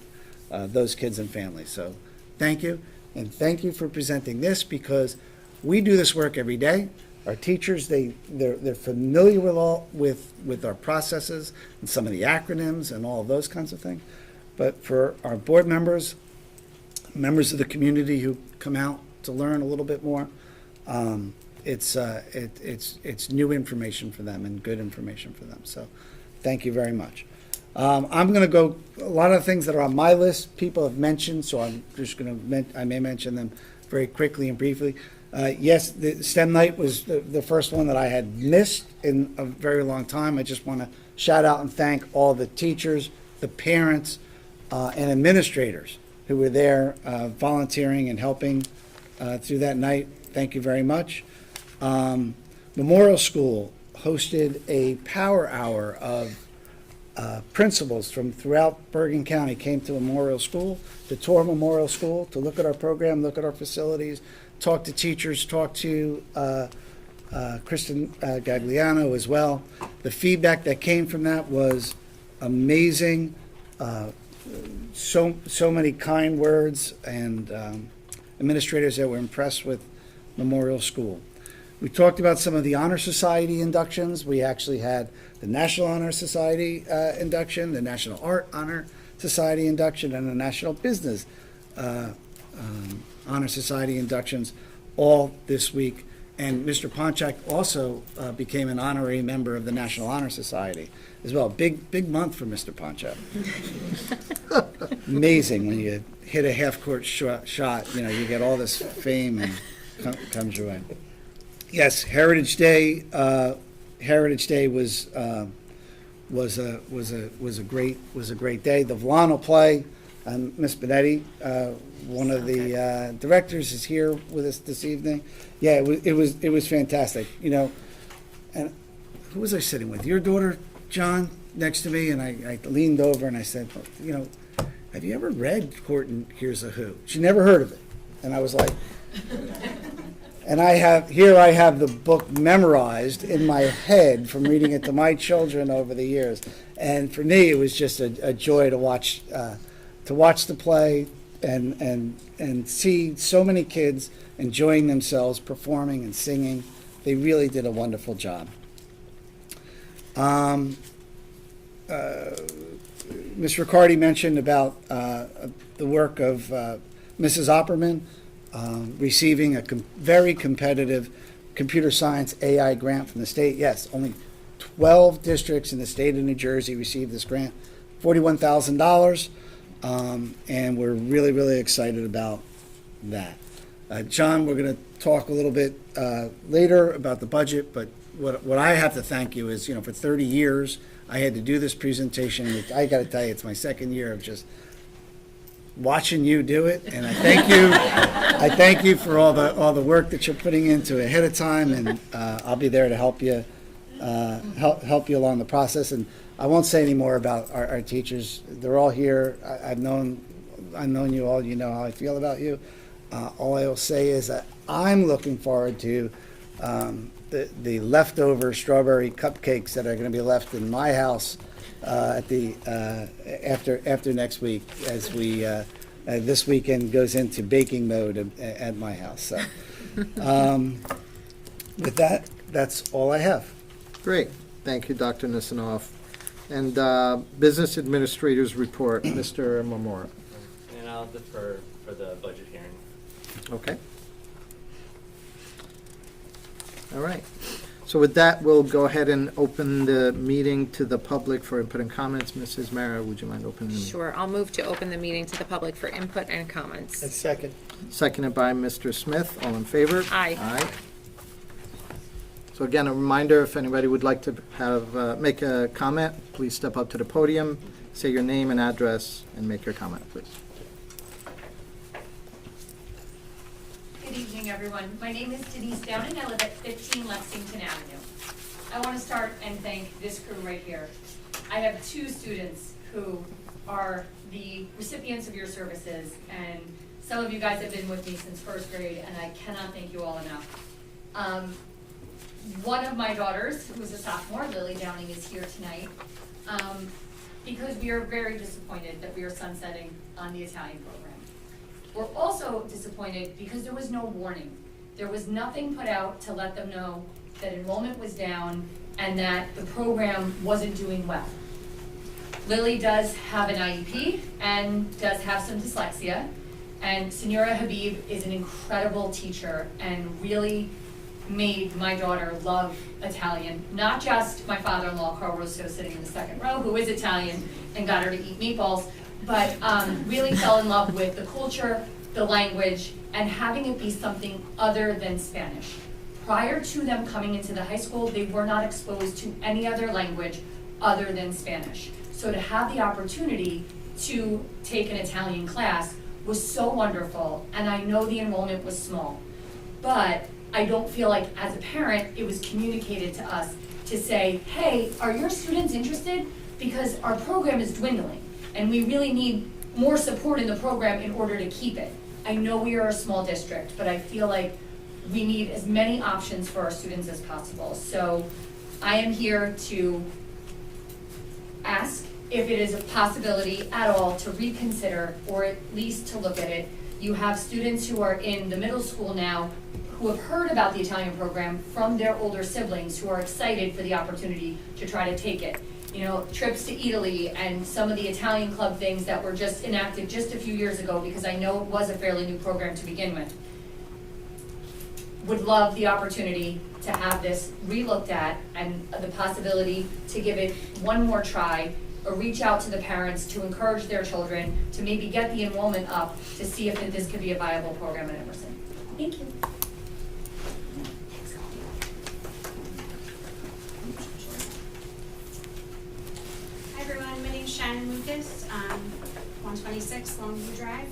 those kids and families. So thank you, and thank you for presenting this, because we do this work every day. Our teachers, they're familiar with our processes and some of the acronyms and all of those kinds of things. But for our board members of the community who come out to learn a little bit more, it's new information for them and good information for them. So thank you very much. I'm going to go, a lot of things that are on my list people have mentioned, so I'm just going to, I may mention them very quickly and briefly. Yes, the STEM night was the first one that I had missed in a very long time. I just want to shout out and thank all the teachers, the parents, and administrators who were there volunteering and helping through that night. Thank you very much. Memorial School hosted a power hour of principals from throughout Bergen County came to Memorial School, to tour Memorial School, to look at our program, look at our facilities, talk to teachers, talk to Kristen Gagliano as well. The feedback that came from that was amazing. So many kind words, and administrators that were impressed with Memorial School. We talked about some of the Honor Society inductions. We actually had the National Honor Society induction, the National Art Honor Society induction, and the National Business Honor Society inductions all this week. And Mr. Ponchak also became an honorary member of the National Honor Society as well. Big month for Mr. Ponchak. Amazing when you hit a half-court shot, you get all this fame and comes your way. Yes, Heritage Day. Heritage Day was a great day. The Volano play, Miss Benetti, one of the directors, is here with us this evening. Yeah, it was fantastic. And who was I sitting with? Your daughter, John, next to me, and I leaned over and I said, have you ever read Horton Hears a Who? She never heard of it, and I was like. And I have the book memorized in my head from reading it to my children over the years. And for me, it was just a joy to watch the play and see so many kids enjoying themselves, performing and singing. They really did a wonderful job. Ms. Riccardi mentioned about the work of Mrs. Opperman. Receiving a very competitive computer science AI grant from the state. Yes, only 12 districts in the state of New Jersey received this grant, $41,000, and we're really, really excited about that. John, we're going to talk a little bit later about the budget, but what I have to thank you is, for 30 years, I had to do this presentation. I got to tell you, it's my second year of just watching you do it, and I thank you. I thank you for all the work that you're putting into it ahead of time, and I'll be there to help you along the process. And I won't say any more about our teachers. They're all here. I've known you all. You know how I feel about you. All I will say is that I'm looking forward to the leftover strawberry cupcakes that are going to be left in my house at the after next week, as we this weekend goes into baking mode at my house. So with that, that's all I have. Great. Thank you, Dr. Nisanoff. And Business Administrators Report, Mr. Momora. And I'll defer for the budget hearing. Okay. All right. So with that, we'll go ahead and open the meeting to the public for input and comments. Mrs. Mara, would you mind opening the meeting? Sure, I'll move to open the meeting to the public for input and comments. And second. Seconded by Mr. Smith. All in favor? Aye. Aye. So again, a reminder, if anybody would like to make a comment, please step up to the podium, say your name and address, and make your comment, please. Good evening, everyone. My name is Denise Downing. I live at 15 Lexington Avenue. I want to start and thank this crew right here. I have 2 students who are the recipients of your services, and some of you guys have been with me since 1st grade, and I cannot thank you all enough. One of my daughters, who's a sophomore, Lily Downing, is here tonight because we are very disappointed that we are sunsetting on the Italian program. We're also disappointed because there was no warning. There was nothing put out to let them know that enrollment was down and that the program wasn't doing well. Lily does have an IEP and does have some dyslexia, and Senora Habib is an incredible teacher and really made my daughter love Italian. Not just my father-in-law, Carl Russo, sitting in the second row, who is Italian and got her to eat meatballs, but really fell in love with the culture, the language, and having it be something other than Spanish. Prior to them coming into the high school, they were not exposed to any other language other than Spanish. So to have the opportunity to take an Italian class was so wonderful, and I know the enrollment was small, but I don't feel like as a parent it was communicated to us to say, hey, are your students interested? Because our program is dwindling and we really need more support in the program in order to keep it. I know we are a small district, but I feel like we need as many options for our students as possible. So I am here to ask if it is a possibility at all to reconsider or at least to look at it. You have students who are in the middle school now who have heard about the Italian program from their older siblings who are excited for the opportunity to try to take it. You know, trips to Italy and some of the Italian club things that were just enacted just a few years ago, because I know it was a fairly new program to begin with. Would love the opportunity to have this relooked at and the possibility to give it one more try, or reach out to the parents to encourage their children to maybe get the enrollment up to see if this could be a viable program in Emerson. Thank you. Hi everyone, my name's Shannon Lucas, 126 Longview Drive.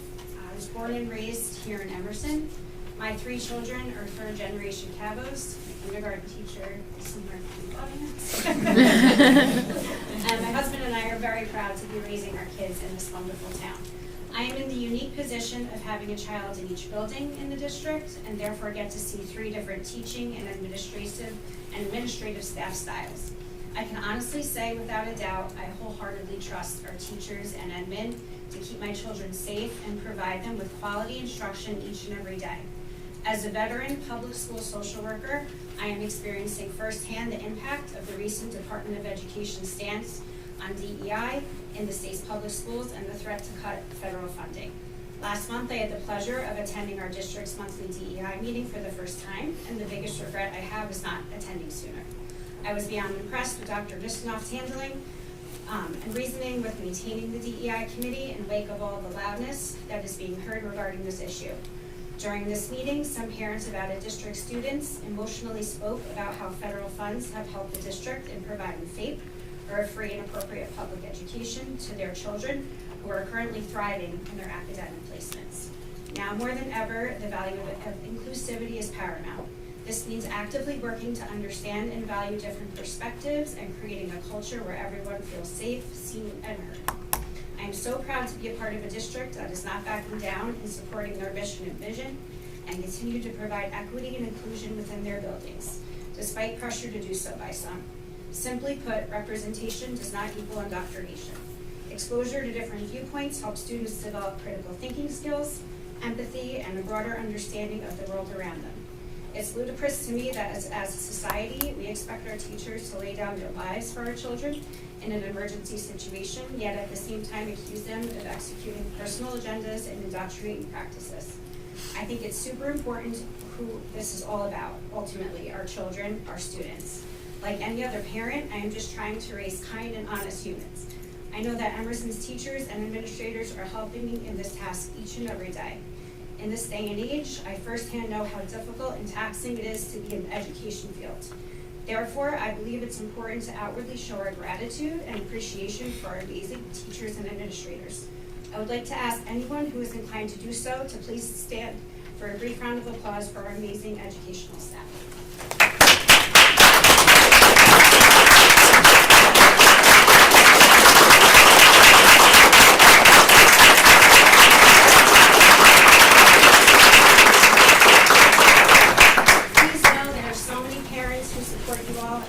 I was born and raised here in Emerson. My 3 children are 3rd generation Cabos. My kindergarten teacher is somewhere in the audience. And my husband and I are very proud to be raising our kids in this wonderful town. I am in the unique position of having a child in each building in the district, and therefore get to see 3 different teaching and administrative staff styles. I can honestly say without a doubt, I wholeheartedly trust our teachers and admin to keep my children safe and provide them with quality instruction each and every day. As a veteran public school social worker, I am experiencing firsthand the impact of the recent Department of Education stance on DEI in the state's public schools and the threat to cut federal funding. Last month, I had the pleasure of attending our district's monthly DEI meeting for the first time, and the biggest regret I have is not attending sooner. I was beyond impressed with Dr. Nisanoff's handling and reasoning with maintaining the DEI committee in wake of all the loudness that is being heard regarding this issue. During this meeting, some parents of out-of-district students emotionally spoke about how federal funds have helped the district in providing FAPE, or a free and appropriate public education, to their children who are currently thriving in their academic placements. Now more than ever, the value of inclusivity is paramount. This means actively working to understand and value different perspectives and creating a culture where everyone feels safe, seen, and heard. I am so proud to be a part of a district that is not backing down in supporting their mission and vision and continue to provide equity and inclusion within their buildings, despite pressure to do so by some. Simply put, representation does not equal indoctrination. Exposure to different viewpoints helps students develop critical thinking skills, empathy, and a broader understanding of the world around them. It's ludicrous to me that as a society, we expect our teachers to lay down their lives for our children in an emergency situation, yet at the same time accuse them of executing personal agendas and indoctrinating practices. I think it's super important who this is all about, ultimately, our children, our students. Like any other parent, I am just trying to raise kind and honest humans. I know that Emerson's teachers and administrators are helping me in this task each and every day. In this day and age, I firsthand know how difficult and taxing it is to be in the education field. Therefore, I believe it's important to outwardly show our gratitude and appreciation for our amazing teachers and administrators. I would like to ask anyone who is inclined to do so to please stand for a brief round of applause for our amazing educational staff.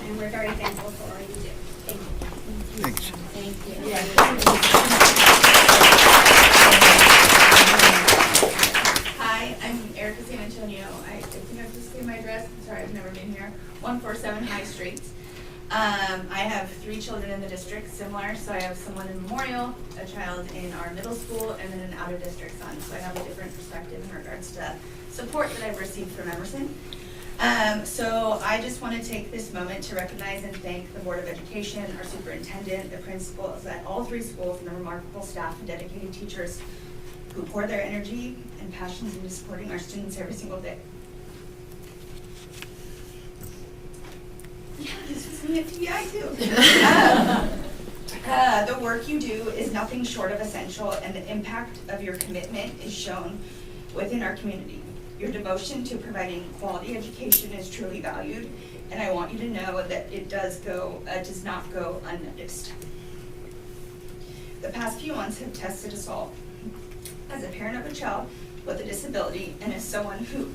And we're very thankful for all you do. Thank you. Thanks. Thank you. Hi, I'm Erica San Antonio. I think I've just given my address. Sorry, I've never been here. 147 High Street. I have 3 children in the district, similar. So I have someone in Memorial, a child in our middle school, and then an out-of-district son. So I have a different perspective in regards to support that I've received from Emerson. So I just want to take this moment to recognize and thank the Board of Education, our superintendent, the principals at all 3 schools, and the remarkable staff and dedicated teachers who pour their energy and passions into supporting our students every single day. Yeah, this was me at TBI too. The work you do is nothing short of essential, and the impact of your commitment is shown within our community. Your devotion to providing quality education is truly valued, and I want you to know that it does not go unnoticed. The past few months have tested us all. As a parent of a child with a disability and as someone who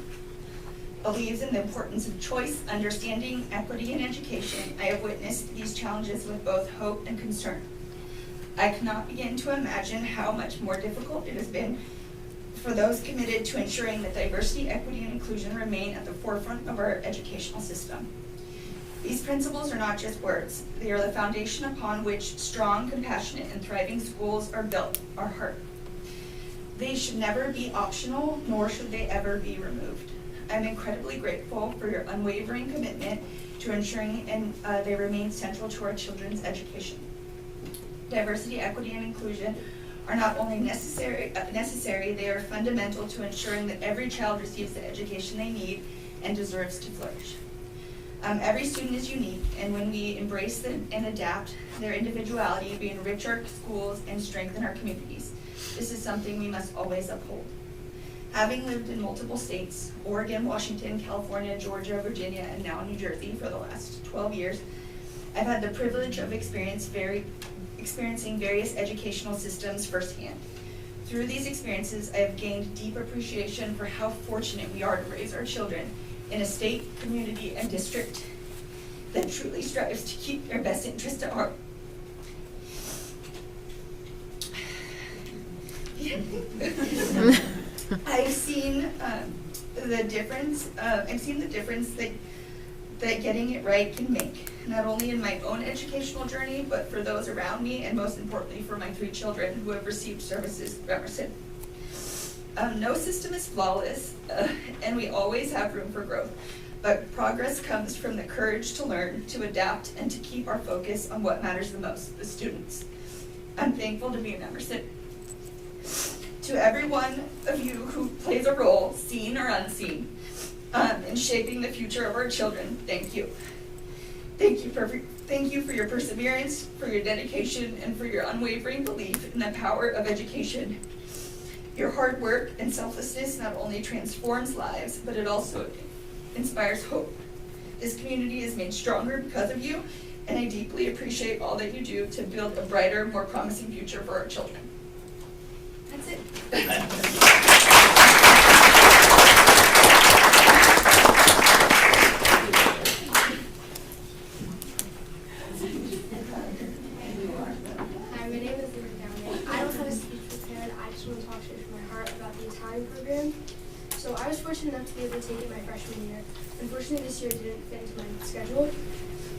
believes in the importance of choice, understanding, equity, and education, I have witnessed these challenges with both hope and concern. I cannot begin to imagine how much more difficult it has been for those committed to ensuring that diversity, equity, and inclusion remain at the forefront of our educational system. These principles are not just words. They are the foundation upon which strong, compassionate, and thriving schools are built, our heart. They should never be optional, nor should they ever be removed. I'm incredibly grateful for your unwavering commitment to ensuring they remain central to our children's education. Diversity, equity, and inclusion are not only necessary, they are fundamental to ensuring that every child receives the education they need and deserves to flourish. Every student is unique, and when we embrace and adapt their individuality, we enrich our schools and strengthen our communities. This is something we must always uphold. Having lived in multiple states, Oregon, Washington, California, Georgia, Virginia, and now New Jersey for the last 12 years, I've had the privilege of experiencing various educational systems firsthand. Through these experiences, I have gained deep appreciation for how fortunate we are to raise our children in a state, community, and district that truly strives to keep their best interest at heart. I've seen the difference that getting it right can make, not only in my own educational journey, but for those around me, and most importantly for my 3 children who have received services from Emerson. No system is flawless, and we always have room for growth, but progress comes from the courage to learn, to adapt, and to keep our focus on what matters the most, the students. I'm thankful to be in Emerson, To every one of you who plays a role, seen or unseen, in shaping the future of our children, thank you. Thank you for your perseverance, for your dedication, and for your unwavering belief in the power of education. Your hard work and selflessness not only transforms lives, but it also inspires hope. This community is made stronger because of you, and I deeply appreciate all that you do to build a brighter, more promising future for our children. That's it. Hi, my name is Lily Downey. I don't have a speech prepared. I just want to talk straight from my heart about the Italian program. So I was fortunate enough to be able to take it my freshman year. Unfortunately, this year didn't fit into my schedule.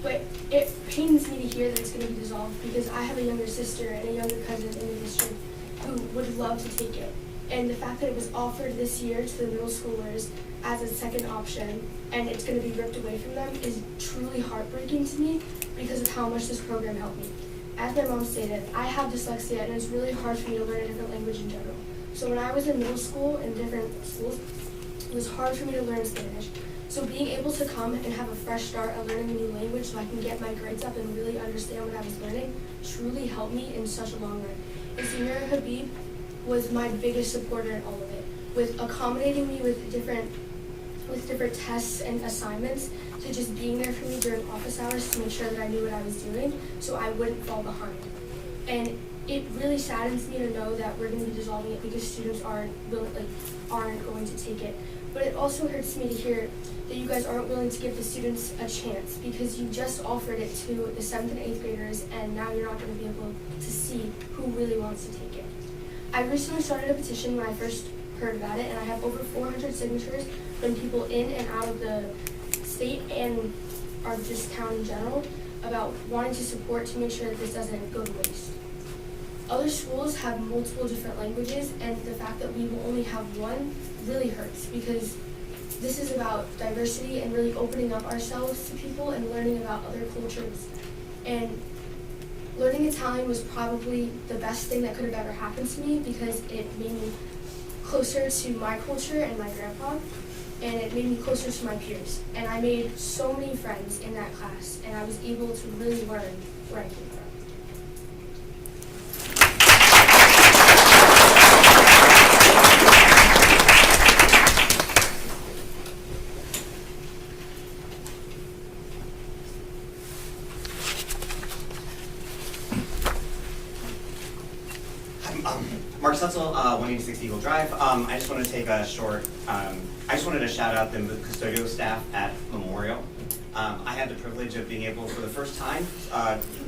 But it pains me to hear that it's going to be dissolved because I have a younger sister and a younger cousin in the district who would love to take it. And the fact that it was offered this year to the middle schoolers as a second option and it's going to be ripped away from them is truly heartbreaking to me because of how much this program helped me. As my mom stated, I have dyslexia and it's really hard for me to learn a different language in general. So when I was in middle school in different schools, it was hard for me to learn Spanish. So being able to come and have a fresh start at learning a new language so I can get my grades up and really understand what I was learning truly helped me in such a long run. And Senior Habib was my biggest supporter in all of it, with accommodating me with different tests and assignments, to just being there for me during office hours to make sure that I knew what I was doing so I wouldn't fall behind. And it really saddens me to know that we're going to be dissolving it because students aren't going to take it. But it also hurts me to hear that you guys aren't willing to give the students a chance because you just offered it to the 7th and 8th graders and now you're not going to be able to see who really wants to take it. I recently started a petition when I first heard about it, and I have over 400 signatures from people in and out of the state and our just town in general about wanting to support to make sure that this doesn't go to waste. Other schools have multiple different languages, and the fact that we will only have one really hurts because this is about diversity and really opening up ourselves to people and learning about other cultures. And learning Italian was probably the best thing that could have ever happened to me because it made me closer to my culture and my grandpa, and it made me closer to my peers. And I made so many friends in that class, and I was able to really learn where I came from. Mark Sutzel, 186 Eagle Drive. I just want to take a short, I just wanted to shout out the custodial staff at Memorial. I had the privilege of being able, for the first time,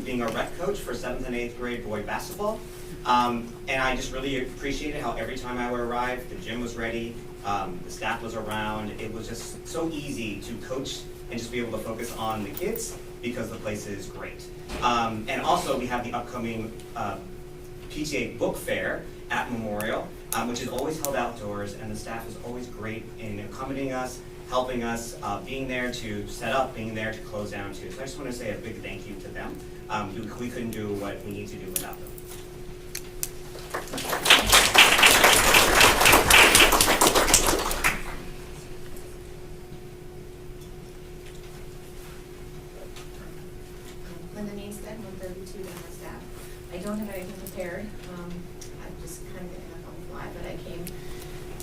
being a rec coach for 7th and 8th grade boy basketball. And I just really appreciated how every time I would arrive, the gym was ready, the staff was around. It was just so easy to coach and just be able to focus on the kids because the place is great. And also, we have the upcoming PTA book fair at Memorial, which is always held outdoors, and the staff is always great in accommodating us, helping us, being there to set up, being there to close down too. So I just want to say a big thank you to them. We couldn't do what we need to do without them. Linda Neested, 132 Denver staff. I don't have anything prepared. I'm just kind of getting up on the fly, but I came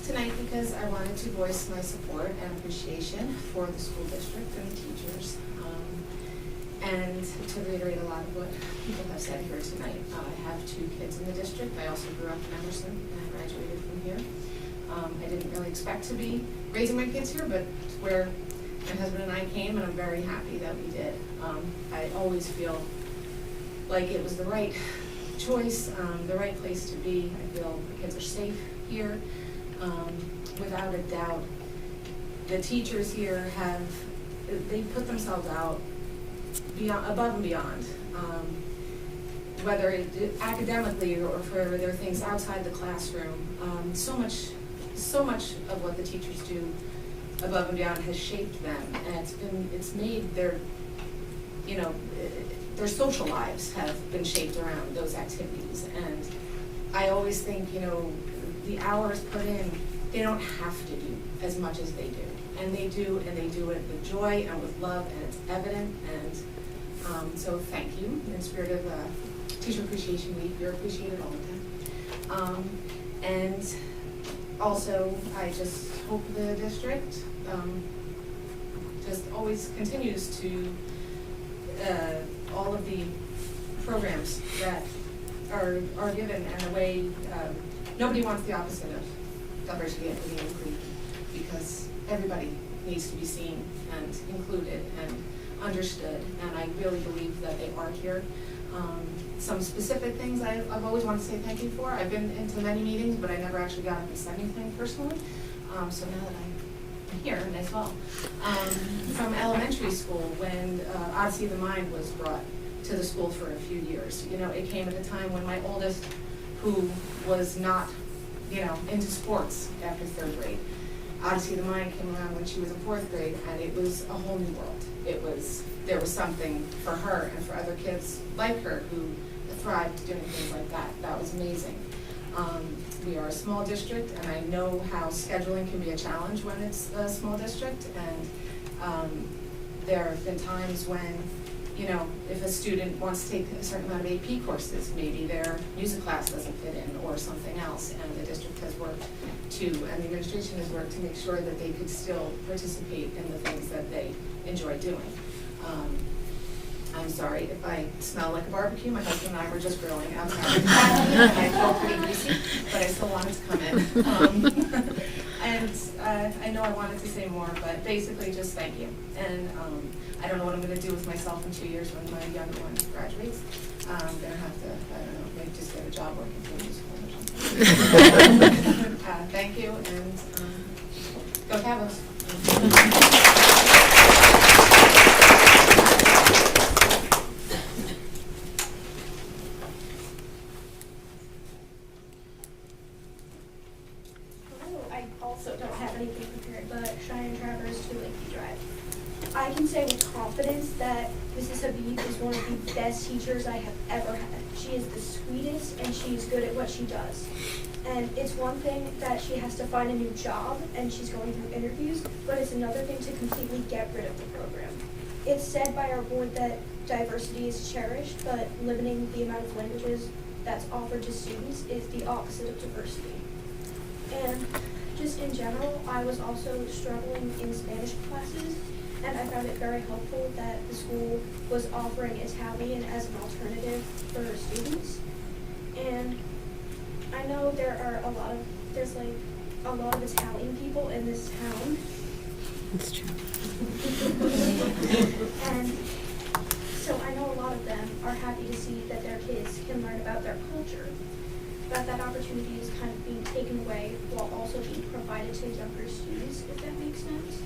tonight because I wanted to voice my support and appreciation for the school district and the teachers, and to reiterate a lot of what people have said here tonight. I have 2 kids in the district. I also grew up in Emerson and I graduated from here. I didn't really expect to be raising my kids here, but it's where my husband and I came, and I'm very happy that we did. I always feel like it was the right choice, the right place to be. I feel the kids are safe here. Without a doubt, the teachers here they put themselves out above and beyond, whether academically or for their things outside the classroom. So much of what the teachers do above and beyond has shaped them, and it's made their social lives have been shaped around those activities. And I always think, the hours put in, they don't have to do as much as they do. And they do it with joy and with love, and it's evident. And so thank you in spirit of Teacher Appreciation Week. You're appreciated all the time. And also, I just hope the district just always continues to all of the programs that are given, and the way nobody wants the opposite of diversity, equity, and inclusion, because everybody needs to be seen and included and understood, and I really believe that they are here. Some specific things I've always wanted to say thank you for. I've been into many meetings, but I never actually got up and said anything personally. So now that I'm here, and as well. From elementary school, when Odyssey of the Mind was brought to the school for a few years. You know, it came at a time when my oldest, who was not, into sports after 3rd grade, Odyssey of the Mind came around when she was in 4th grade, and it was a whole new world. There was something for her and for other kids like her who thrived doing things like that. That was amazing. We are a small district, and I know how scheduling can be a challenge when it's a small district, and there have been times when, if a student wants to take a certain amount of AP courses, maybe their music class doesn't fit in or something else, and the district has worked and the administration has worked to make sure that they could still participate in the things that they enjoy doing. I'm sorry if I smell like a barbecue. My husband and I were just grilling outside. I feel pretty greasy, but I still wanted to come in. I know I wanted to say more, but basically just thank you. And I don't know what I'm going to do with myself in 2 years when my younger one graduates. I'm going to have to, I don't know, maybe just get a job working for the school or something. Thank you, and go Cavs. I also don't have anything prepared, but Cheyenne Travers to Lakeview Drive. I can say with confidence that Mrs. Habib is one of the best teachers I have ever had. She is the sweetest, and she is good at what she does. And it's one thing that she has to find a new job, and she's going through interviews, but it's another thing to completely get rid of the program. It's said by our board that diversity is cherished, but limiting the amount of languages that's offered to students is the opposite of diversity. And just in general, I was also struggling in Spanish classes, and I found it very helpful that the school was offering Italian as an alternative for students. And I know there's a lot of Italian people in this town. That's true. And so I know a lot of them are happy to see that their kids can learn about their culture. But that opportunity is kind of being taken away while also being provided to younger students, if that makes sense.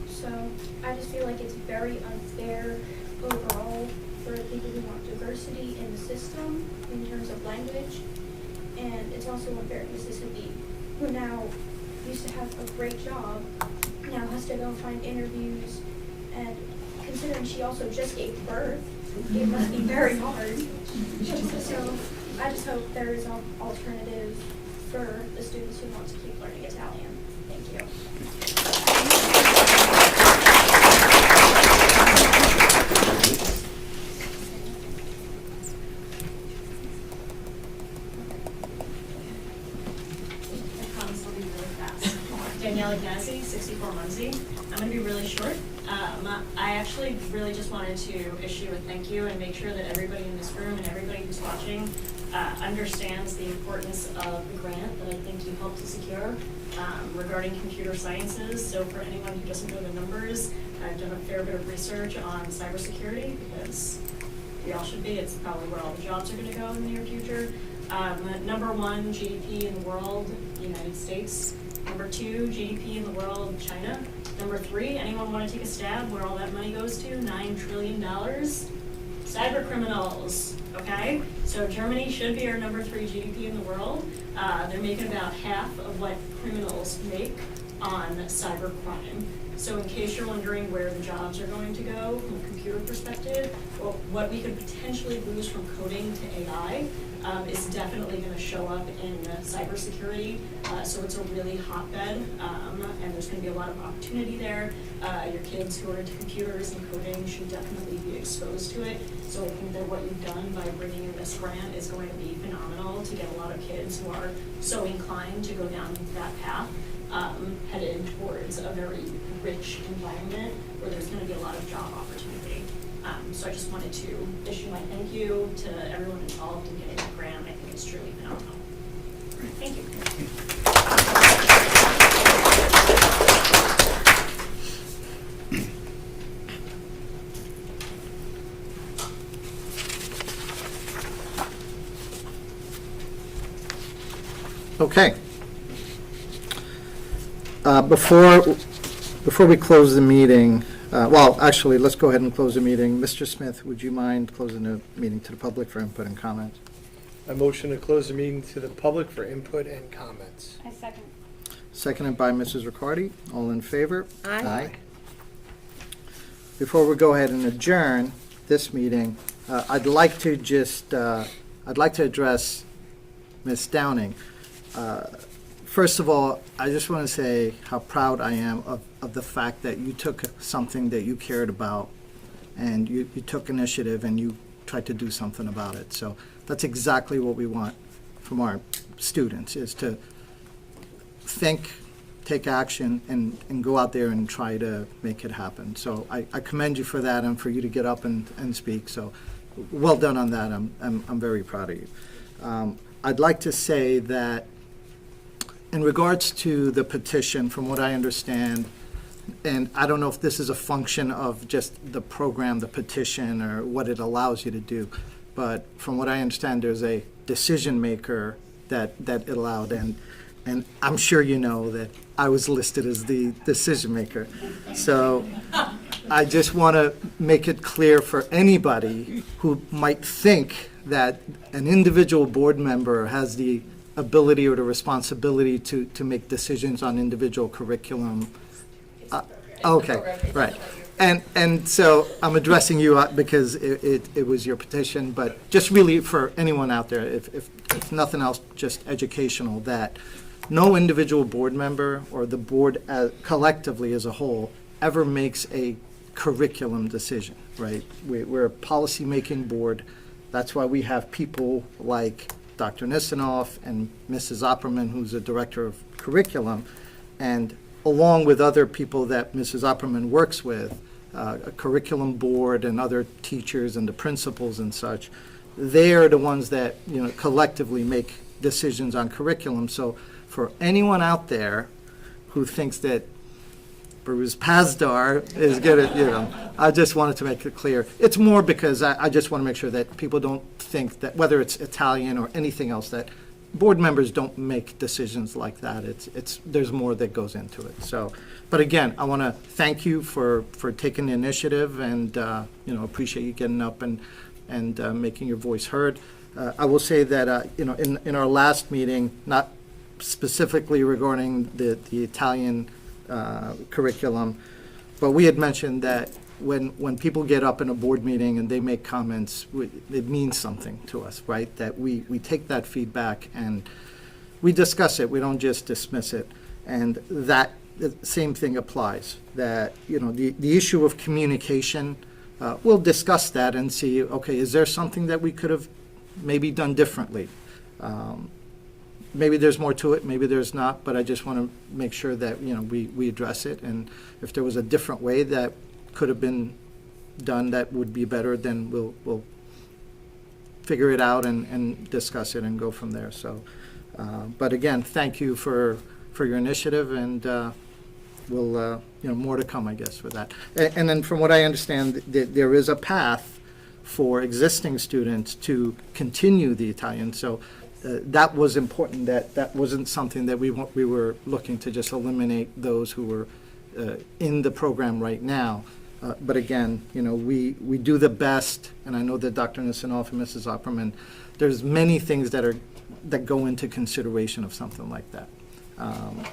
So I just feel like it's very unfair overall for people who want diversity in the system in terms of language. And it's also unfair to Mrs. Habib, who now used to have a great job, now has to go find interviews, and considering she also just gave birth, it must be very hard. So I just hope there is an alternative for the students who want to keep learning Italian. Thank you. I promise I'll be really fast. Danielle Ignazzi, 64 Muncie. I'm going to be really short. I actually really just wanted to issue a thank you and make sure that everybody in this room and everybody who's watching understands the importance of the grant that I think you helped to secure regarding computer sciences. So for anyone who doesn't know the numbers, I've done a fair bit of research on cybersecurity because we all should be. It's probably where all the jobs are going to go in the near future. Number 1 GDP in the world, United States. Number 2 GDP in the world, China. Number 3, anyone want to take a stab where all that money goes to? $9 trillion. Cyber criminals, okay? So Germany should be our number 3 GDP in the world. They're making about half of what criminals make on cyber crime. So in case you're wondering where the jobs are going to go from a computer perspective, well, what we could potentially lose from coding to AI is definitely going to show up in cybersecurity. So it's a really hotbed, and there's going to be a lot of opportunity there. Your kids who are into computers and coding should definitely be exposed to it. So I think that what you've done by bringing in this grant is going to be phenomenal to get a lot of kids who are so inclined to go down that path, headed towards a very rich environment where there's going to be a lot of job opportunity. So I just wanted to issue my thank you to everyone involved in getting the grant. I think it's truly phenomenal. Thank you. Okay. Before we close the meeting, well, actually, let's go ahead and close the meeting. Mr. Smith, would you mind closing the meeting to the public for input and comments? I motion to close the meeting to the public for input and comments. I second. Seconded by Mrs. Riccardi. All in favor? Aye. Before we go ahead and adjourn this meeting, I'd like to address Ms. Downing. First of all, I just want to say how proud I am of the fact that you took something that you cared about and you took initiative and you tried to do something about it. So that's exactly what we want from our students, is to think, take action, and go out there and try to make it happen. So I commend you for that and for you to get up and speak. So well done on that. I'm very proud of you. I'd like to say that in regards to the petition, from what I understand, and I don't know if this is a function of just the program, the petition, or what it allows you to do, but from what I understand, there's a decision maker that it allowed, and I'm sure you know that I was listed as the decision maker. So I just want to make it clear for anybody who might think that an individual board member has the ability or the responsibility to make decisions on individual curriculum. Okay, right. And so I'm addressing you because it was your petition, but just really for anyone out there, if nothing else, just educational, that no individual board member or the board collectively as a whole ever makes a curriculum decision, right? We're a policy-making board. That's why we have people like Dr. Nisanoff and Mrs. Opperman, who's the director of curriculum, and along with other people that Mrs. Opperman works with, a curriculum board and other teachers and the principals and such, they are the ones that, collectively make decisions on curriculum. So for anyone out there who thinks that Bruce Pazdar is good at, I just wanted to make it clear. It's more because I just want to make sure that people don't think that, whether it's Italian or anything else, that board members don't make decisions like that. There's more that goes into it. So, but again, I want to thank you for taking the initiative and, appreciate you getting up and making your voice heard. I will say that, in our last meeting, not specifically regarding the Italian curriculum, but we had mentioned that when people get up in a board meeting and they make comments, it means something to us, right? That we take that feedback and we discuss it. We don't just dismiss it. And that the same thing applies. That, the issue of communication, we'll discuss that and see, okay, is there something that we could have maybe done differently? Maybe there's more to it, maybe there's not, but I just want to make sure that, we address it. And if there was a different way that could have been done that would be better, then we'll figure it out and discuss it and go from there. So, but again, thank you for your initiative, and we'll, more to come, I guess, for that. And then from what I understand, there is a path for existing students to continue the Italian. So that was important, that wasn't something that we were looking to just eliminate those who were in the program right now. But again, we do the best, and I know that Dr. Nisanoff and Mrs. Opperman, there's many things that go into consideration of something like that.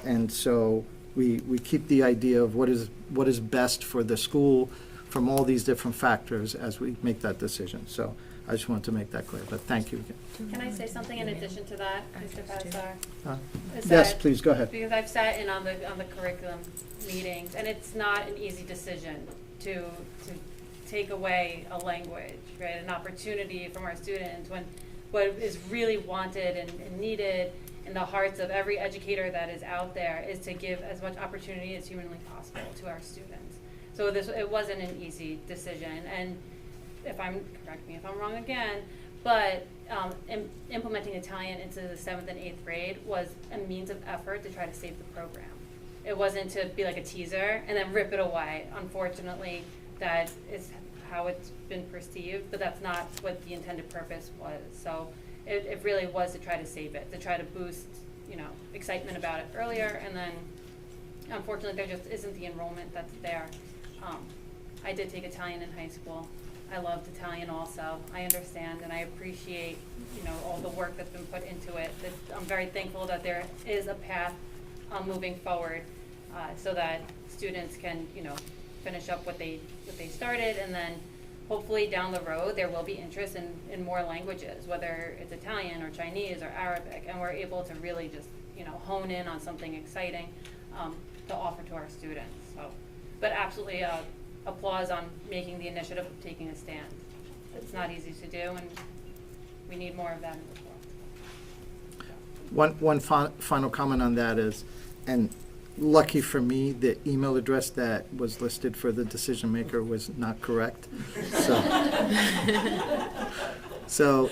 And so we keep the idea of what is best for the school from all these different factors as we make that decision. So I just wanted to make that clear, but thank you again. Can I say something in addition to that, Mr. Pasar? Yes, please, go ahead. Because I've sat in on the curriculum meetings, and it's not an easy decision to take away a language, right? An opportunity from our students when what is really wanted and needed in the hearts of every educator that is out there is to give as much opportunity as humanly possible to our students. So it wasn't an easy decision, and correct me if I'm wrong again, but implementing Italian into the 7th and 8th grade was a means of effort to try to save the program. It wasn't to be like a teaser and then rip it away. Unfortunately, that is how it's been perceived, but that's not what the intended purpose was. So it really was to try to save it, to try to boost, excitement about it earlier, and then unfortunately there just isn't the enrollment that's there. I did take Italian in high school. I loved Italian also. I understand and I appreciate, all the work that's been put into it. I'm very thankful that there is a path moving forward so that students can, finish up what they started, and then hopefully down the road there will be interest in more languages, whether it's Italian or Chinese or Arabic, and we're able to really just, hone in on something exciting to offer to our students. So, but absolutely applause on making the initiative of taking a stand. It's not easy to do, and we need more of that in this world. One final comment on that is, and lucky for me, the email address that was listed for the decision maker was not correct. So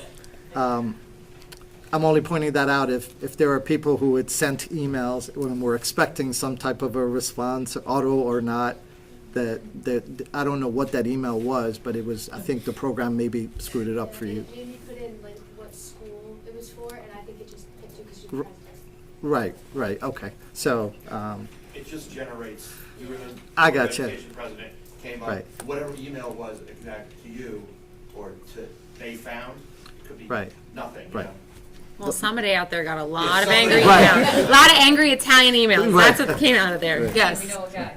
I'm only pointing that out if there are people who had sent emails when we're expecting some type of a response, auto or not, that I don't know what that email was, but it was, I think the program maybe screwed it up for you. Maybe put in like what school it was for, and I think it just hit you because you're Right, okay. So, it just generates, I gotcha. Education president came up, Right. whatever email was exact to you or to they found, could be Right. nothing. Right. Well, somebody out there got a lot of somebody- angry Right. emails. A lot of angry Italian emails. Right. That's what came out of there. Right. Yes. We know a guy.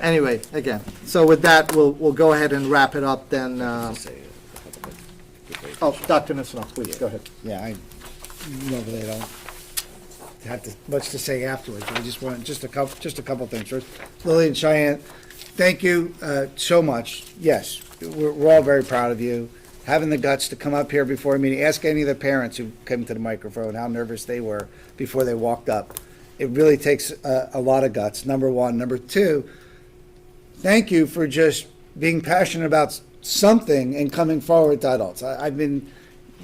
Anyway, again, so with that, we'll go ahead and wrap it up then. Dr. Nisanoff, please, go ahead. Yeah, I normally don't have much to say afterwards, but I just want, just a couple things. First, Lily and Cheyenne, thank you so much. Yes, we're all very proud of you. Having the guts to come up here before a meeting, ask any of the parents who came to the microphone how nervous they were before they walked up. It really takes a lot of guts, number one. Number two, thank you for just being passionate about something and coming forward to adults. I've been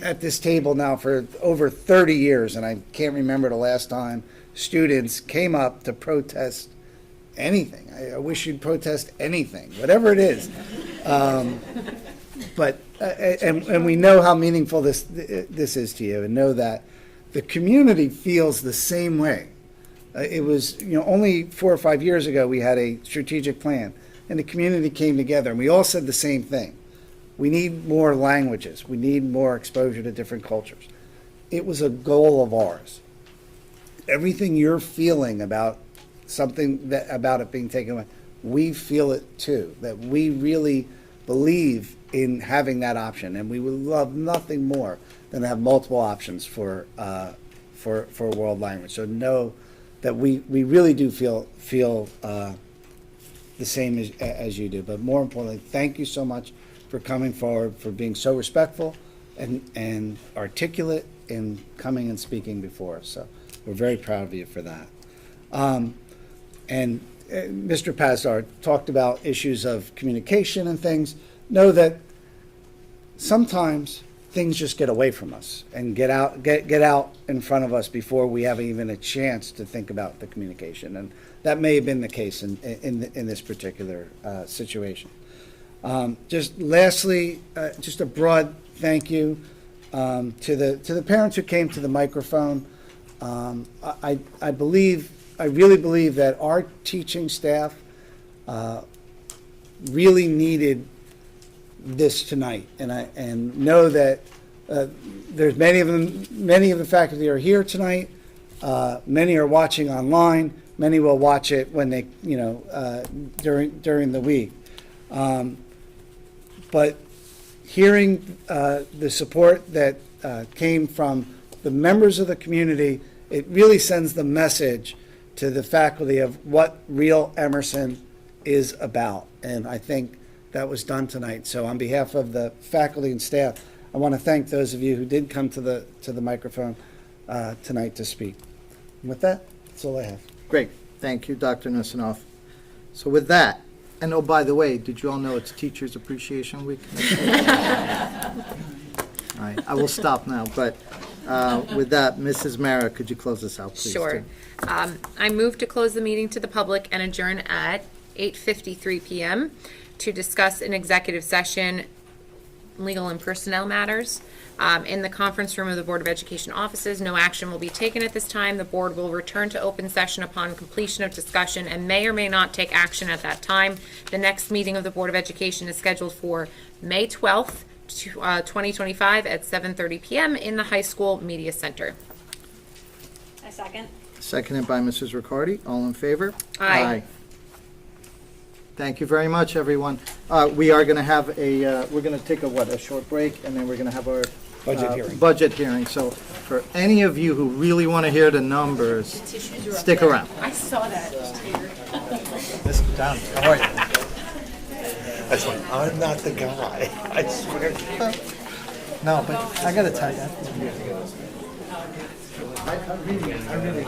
at this table now for over 30 years, and I can't remember the last time students came up to protest anything. I wish you'd protest anything, whatever it is. But we know how meaningful this is to you, and know that the community feels the same way. It was, only 4 or 5 years ago we had a strategic plan, and the community came together, and we all said the same thing. We need more languages. We need more exposure to different cultures. It was a goal of ours. Everything you're feeling about about it being taken away, we feel it too, that we really believe in having that option, and we would love nothing more than to have multiple options for a world language. So know that we really do feel the same as you do. But more importantly, thank you so much for coming forward, for being so respectful and articulate in coming and speaking before us. So we're very proud of you for that. And Mr. Pazar talked about issues of communication and things. Know that sometimes things just get away from us and get out in front of us before we have even a chance to think about the communication. And that may have been the case in this particular situation. Just lastly, just a broad thank you to the parents who came to the microphone. I really believe that our teaching staff really needed this tonight, and know that there's many of the faculty are here tonight. Many are watching online. Many will watch it when they, during the week. But hearing the support that came from the members of the community, it really sends the message to the faculty of what real Emerson is about. And I think that was done tonight. So on behalf of the faculty and staff, I want to thank those of you who did come to the microphone tonight to speak. And with that, that's all I have. Great. Thank you, Dr. Nusinoff. So with that, and oh, by the way, did you all know it's Teachers Appreciation Week? All right, I will stop now, but with that, Mrs. Mara, could you close us out, please? Sure. I move to close the meeting to the public and adjourn at 8:53 p.m. to discuss an executive session, legal and personnel matters. In the conference room of the Board of Education offices, no action will be taken at this time. The board will return to open session upon completion of discussion and may or may not take action at that time. The next meeting of the Board of Education is scheduled for May 12th, 2025 at 7:30 p.m. in the high school media center. I second. Seconded by Mrs. Riccardi. All in favor? Aye. Thank you very much, everyone. We are going to have we're going to take a short break, and then we're going to have our budget hearing. So for any of you who really want to hear the numbers, stick around. I saw that. This down. How are you? That's like, I'm not the guy. I swear. No, but I got to tell you. I really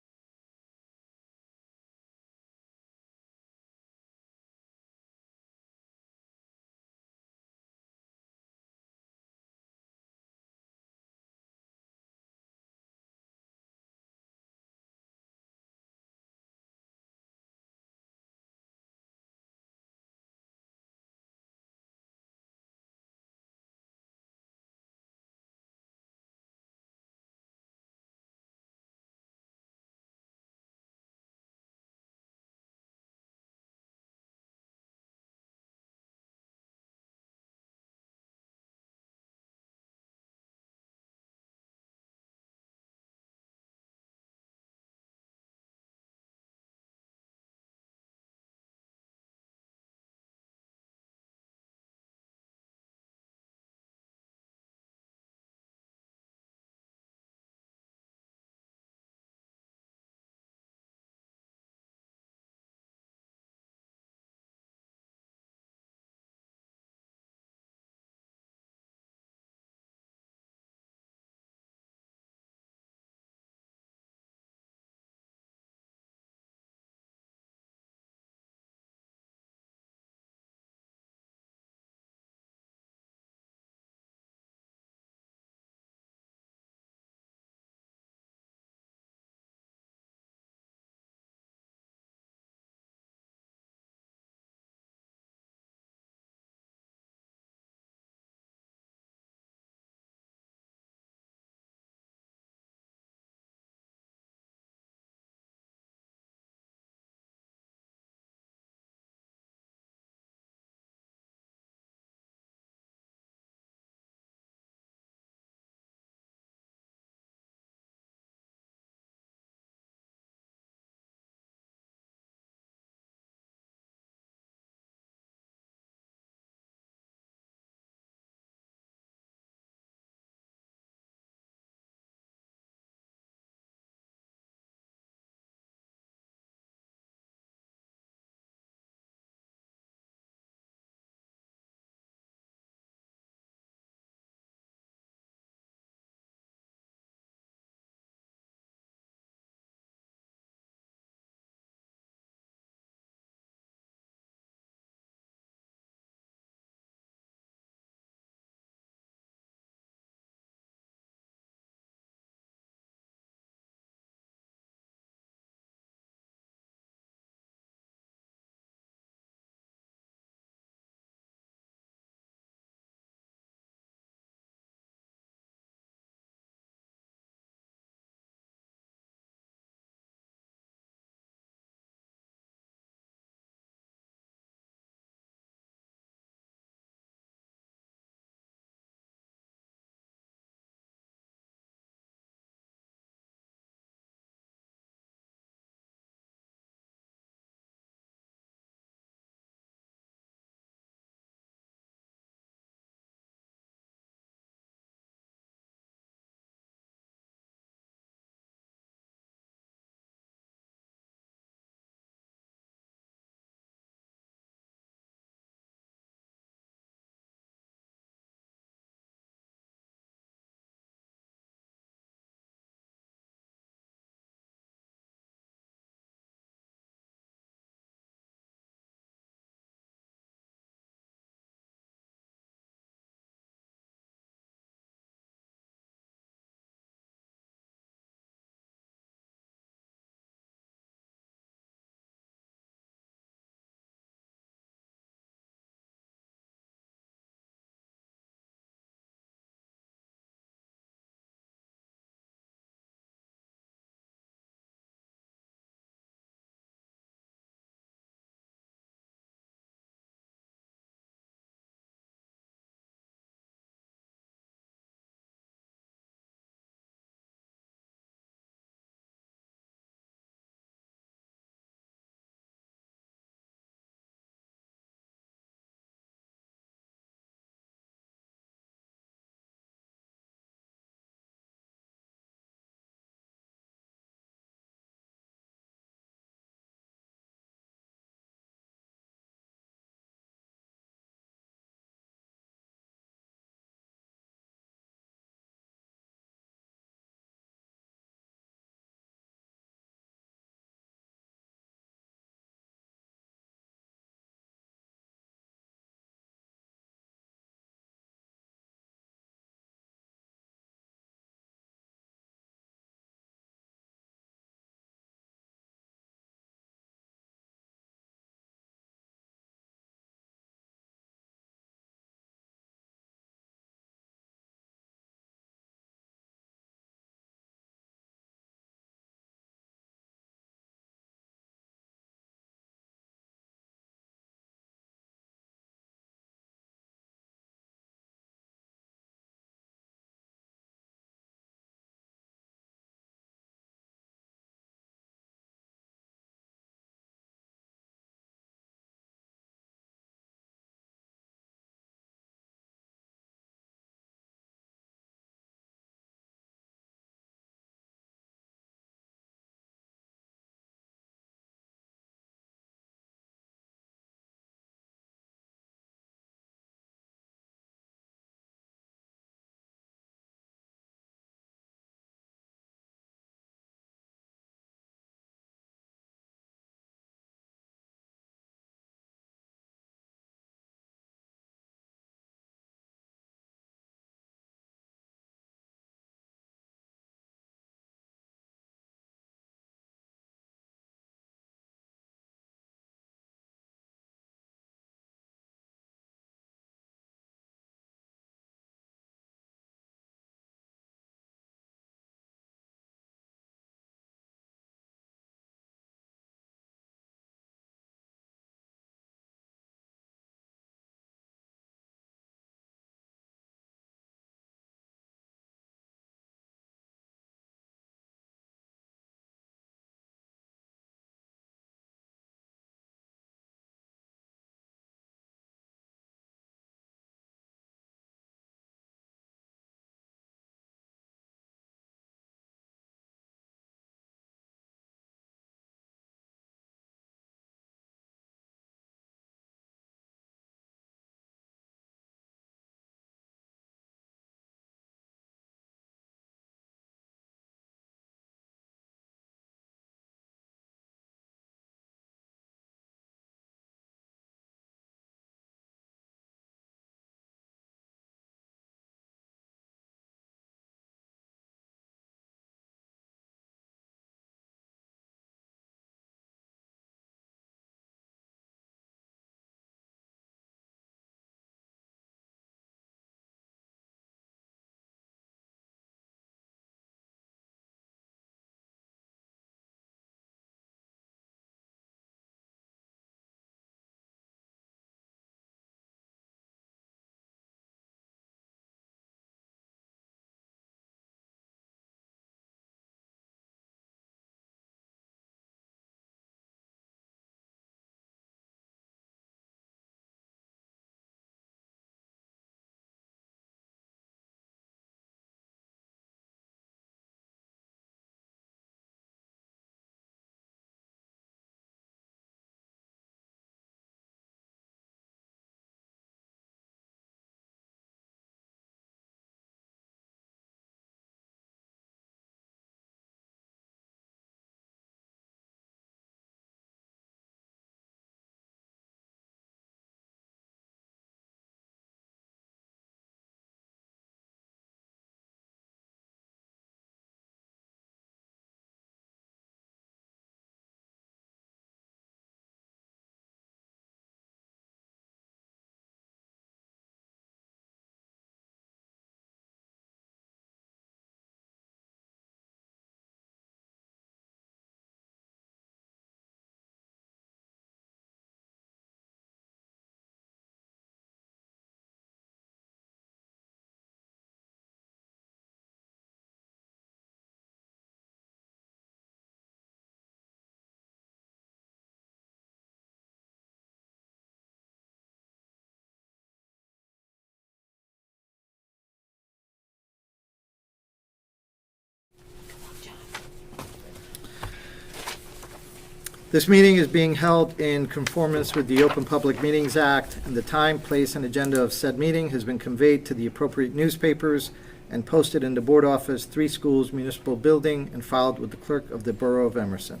This meeting is being held in conformance with the Open Public Meetings Act, and the time, place, and agenda of said meeting has been conveyed to the appropriate newspapers and posted in the board office, 3 Schools Municipal Building, and filed with the clerk of the Borough of Emerson.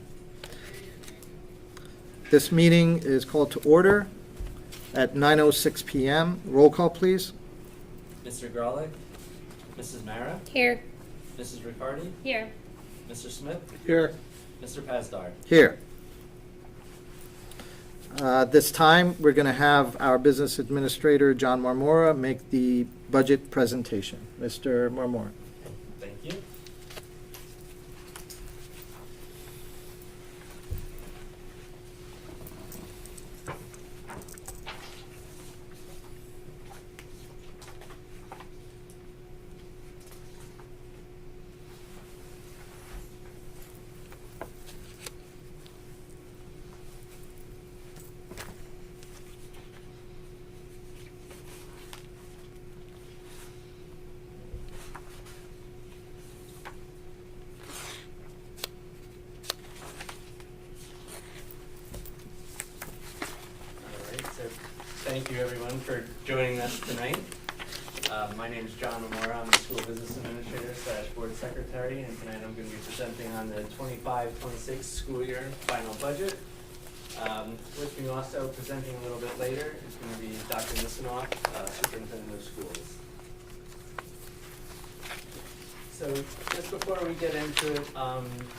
This meeting is called to order at 9:06 p.m. Roll call, please. Mr. Garlick, Mrs. Mara, Here. Mrs. Riccardi, Here. Mr. Smith, Here. Mr. Pasdar. Here. This time, we're going to have our business administrator, John Marmora, make the budget presentation. Mr. Marmora. Thank you. Thank you, everyone, for joining us tonight. My name is John Mamora. I'm the School Business Administrator / Board Secretary, and tonight I'm going to be presenting on the 25-26 school year final budget. With me also presenting a little bit later is going to be Dr. Nisanoff, Superintendent of Schools. So just before we get into it,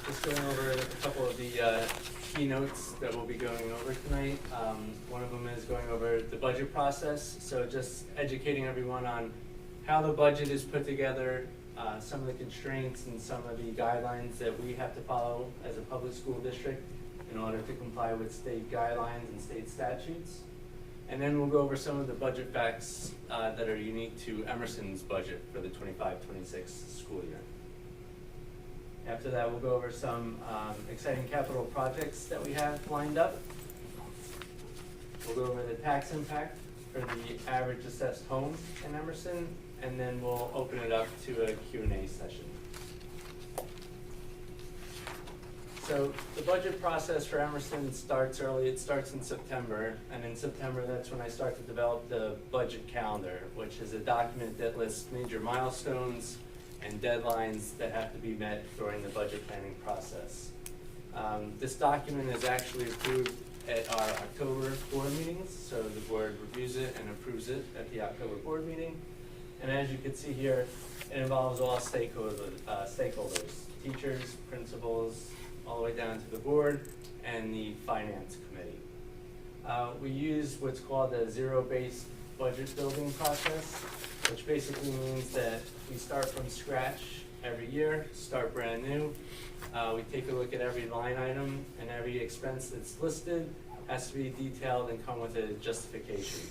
just going over a couple of the keynotes that we'll be going over tonight. One of them is going over the budget process, so just educating everyone on how the budget is put together, some of the constraints and some of the guidelines that we have to follow as a public school district in order to comply with state guidelines and state statutes. And then we'll go over some of the budget facts that are unique to Emerson's budget for the 25-26 school year. After that, we'll go over some exciting capital projects that we have lined up. We'll go over the tax impact for the average assessed home in Emerson, and then we'll open it up to a Q&A session. So the budget process for Emerson starts early. It starts in September, and in September that's when I start to develop the budget calendar, which is a document that lists major milestones and deadlines that have to be met during the budget planning process. This document is actually approved at our October board meetings, so the board reviews it and approves it at the October board meeting. And as you can see here, it involves all stakeholders, teachers, principals, all the way down to the board and the finance committee. We use what's called a zero-based budget building process, which basically means that we start from scratch every year, start brand new. We take a look at every line item, and every expense that's listed has to be detailed and come with a justification.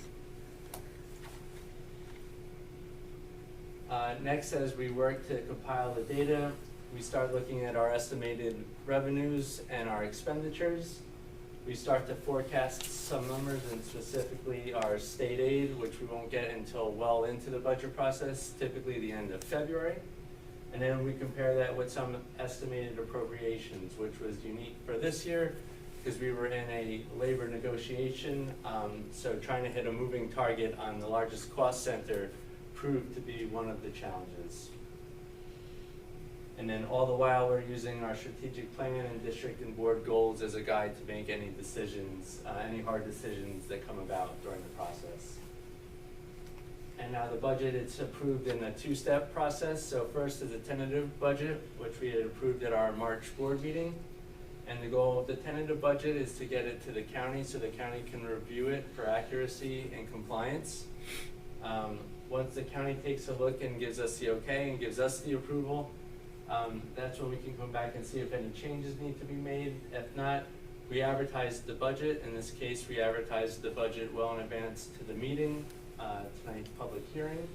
Next, as we work to compile the data, we start looking at our estimated revenues and our expenditures. We start to forecast some numbers, and specifically our state aid, which we won't get until well into the budget process, typically the end of February. And then we compare that with some estimated appropriations, which was unique for this year because we were in a labor negotiation, so trying to hit a moving target on the largest cost center proved to be one of the challenges. And then all the while, we're using our strategic plan and district and board goals as a guide to make any decisions, any hard decisions that come about during the process. And now the budget, it's approved in a 2-step process. So first is a tentative budget, which we had approved at our March board meeting. And the goal of the tentative budget is to get it to the county so the county can review it for accuracy and compliance. Once the county takes a look and gives us the okay and gives us the approval, that's when we can come back and see if any changes need to be made. If not, we advertise the budget. In this case, we advertised the budget well in advance to the meeting, tonight's public hearing.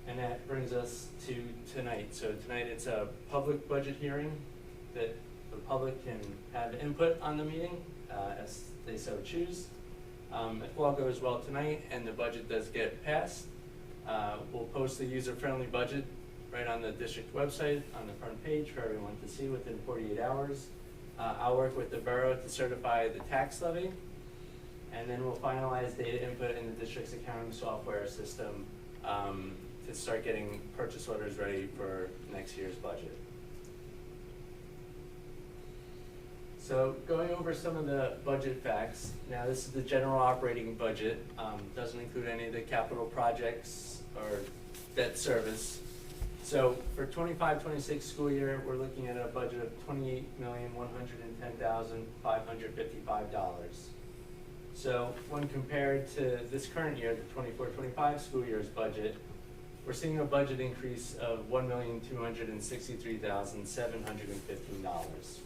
And that brings us to tonight. So tonight it's a public budget hearing that the public can have input on the meeting as they so choose. If all goes well tonight and the budget does get passed, we'll post the user-friendly budget right on the district website on the front page for everyone to see within 48 hours. I'll work with the borough to certify the tax levy, and then we'll finalize data input in the district's accounting software system to start getting purchase orders ready for next year's budget. So going over some of the budget facts, now this is the general operating budget, doesn't include any of the capital projects or debt service. So for 25-26 school year, we're looking at a budget of $28,110,555. So when compared to this current year, the 24-25 school year's budget, we're seeing a budget increase of $1,263,715.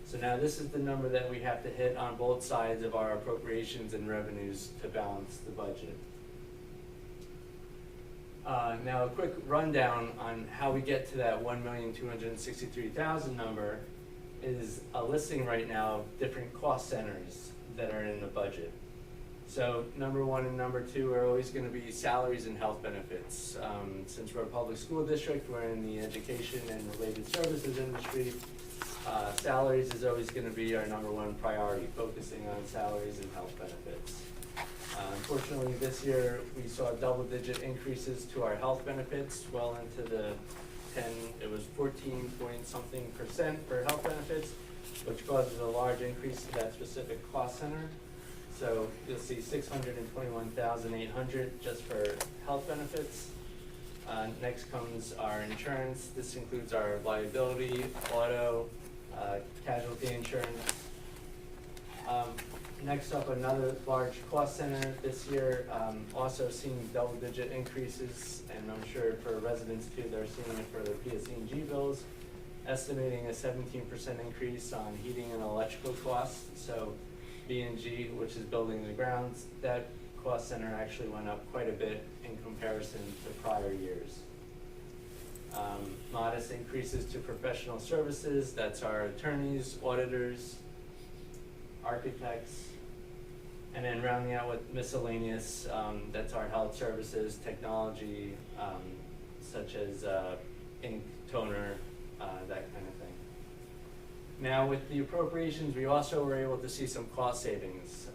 So now this is the number that we have to hit on both sides of our appropriations and revenues to balance the budget. Now a quick rundown on how we get to that $1,263,000 number is a listing right now of different cost centers that are in the budget. So number 1 and number 2 are always going to be salaries and health benefits. Since we're a public school district, we're in the education and related services industry. Salaries is always going to be our number 1 priority, focusing on salaries and health benefits. Unfortunately, this year we saw double-digit increases to our health benefits, well into the 14-point-something% for health benefits, which causes a large increase to that specific cost center. So you'll see $621,800 just for health benefits. Next comes our insurance. This includes our liability, auto, casualty insurance. Next up, another large cost center this year, also seeing double-digit increases, and I'm sure for residents too, they're seeing it for their PSE&G bills, estimating a 17% increase on heating and electrical costs. So B&G, which is building the grounds, that cost center actually went up quite a bit in comparison to prior years. Modest increases to professional services, that's our attorneys, auditors, architects, and then rounding out with miscellaneous, that's our health services, technology, such as ink, toner, that kind of thing. Now with the appropriations, we also were able to see some cost savings.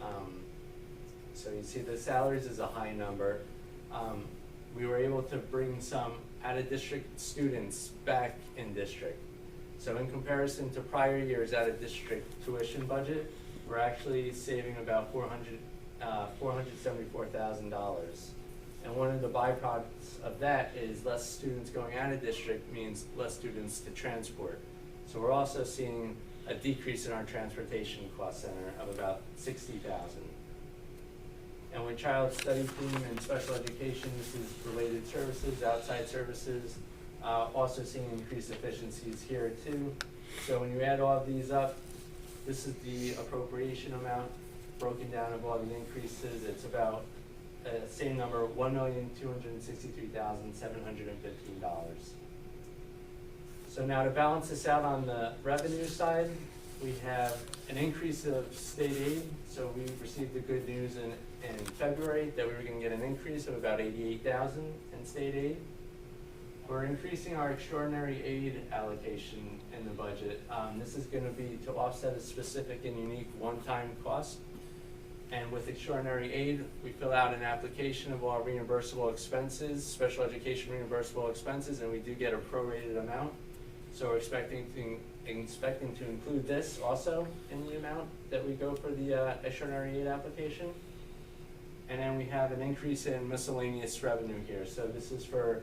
So you see the salaries is a high number. We were able to bring some out-of-district students back in district. So in comparison to prior years out-of-district tuition budget, we're actually saving about $474,000. And one of the byproducts of that is less students going out of district means less students to transport. So we're also seeing a decrease in our transportation cost center of about $60,000. And with child study team and special education, this is related services, outside services, also seeing increased efficiencies here too. So when you add all of these up, this is the appropriation amount broken down of all the increases. It's about same number, $1,263,715. So now to balance this out on the revenue side, we have an increase of state aid. So we received the good news in February that we were going to get an increase of about $88,000 in state aid. We're increasing our extraordinary aid allocation in the budget. This is going to be to offset a specific and unique one-time cost. And with extraordinary aid, we fill out an application of all reimbursable expenses, special education reimbursable expenses, and we do get a prorated amount. So we're expecting to include this also in the amount that we go for the extraordinary aid application. And then we have an increase in miscellaneous revenue here. So this is for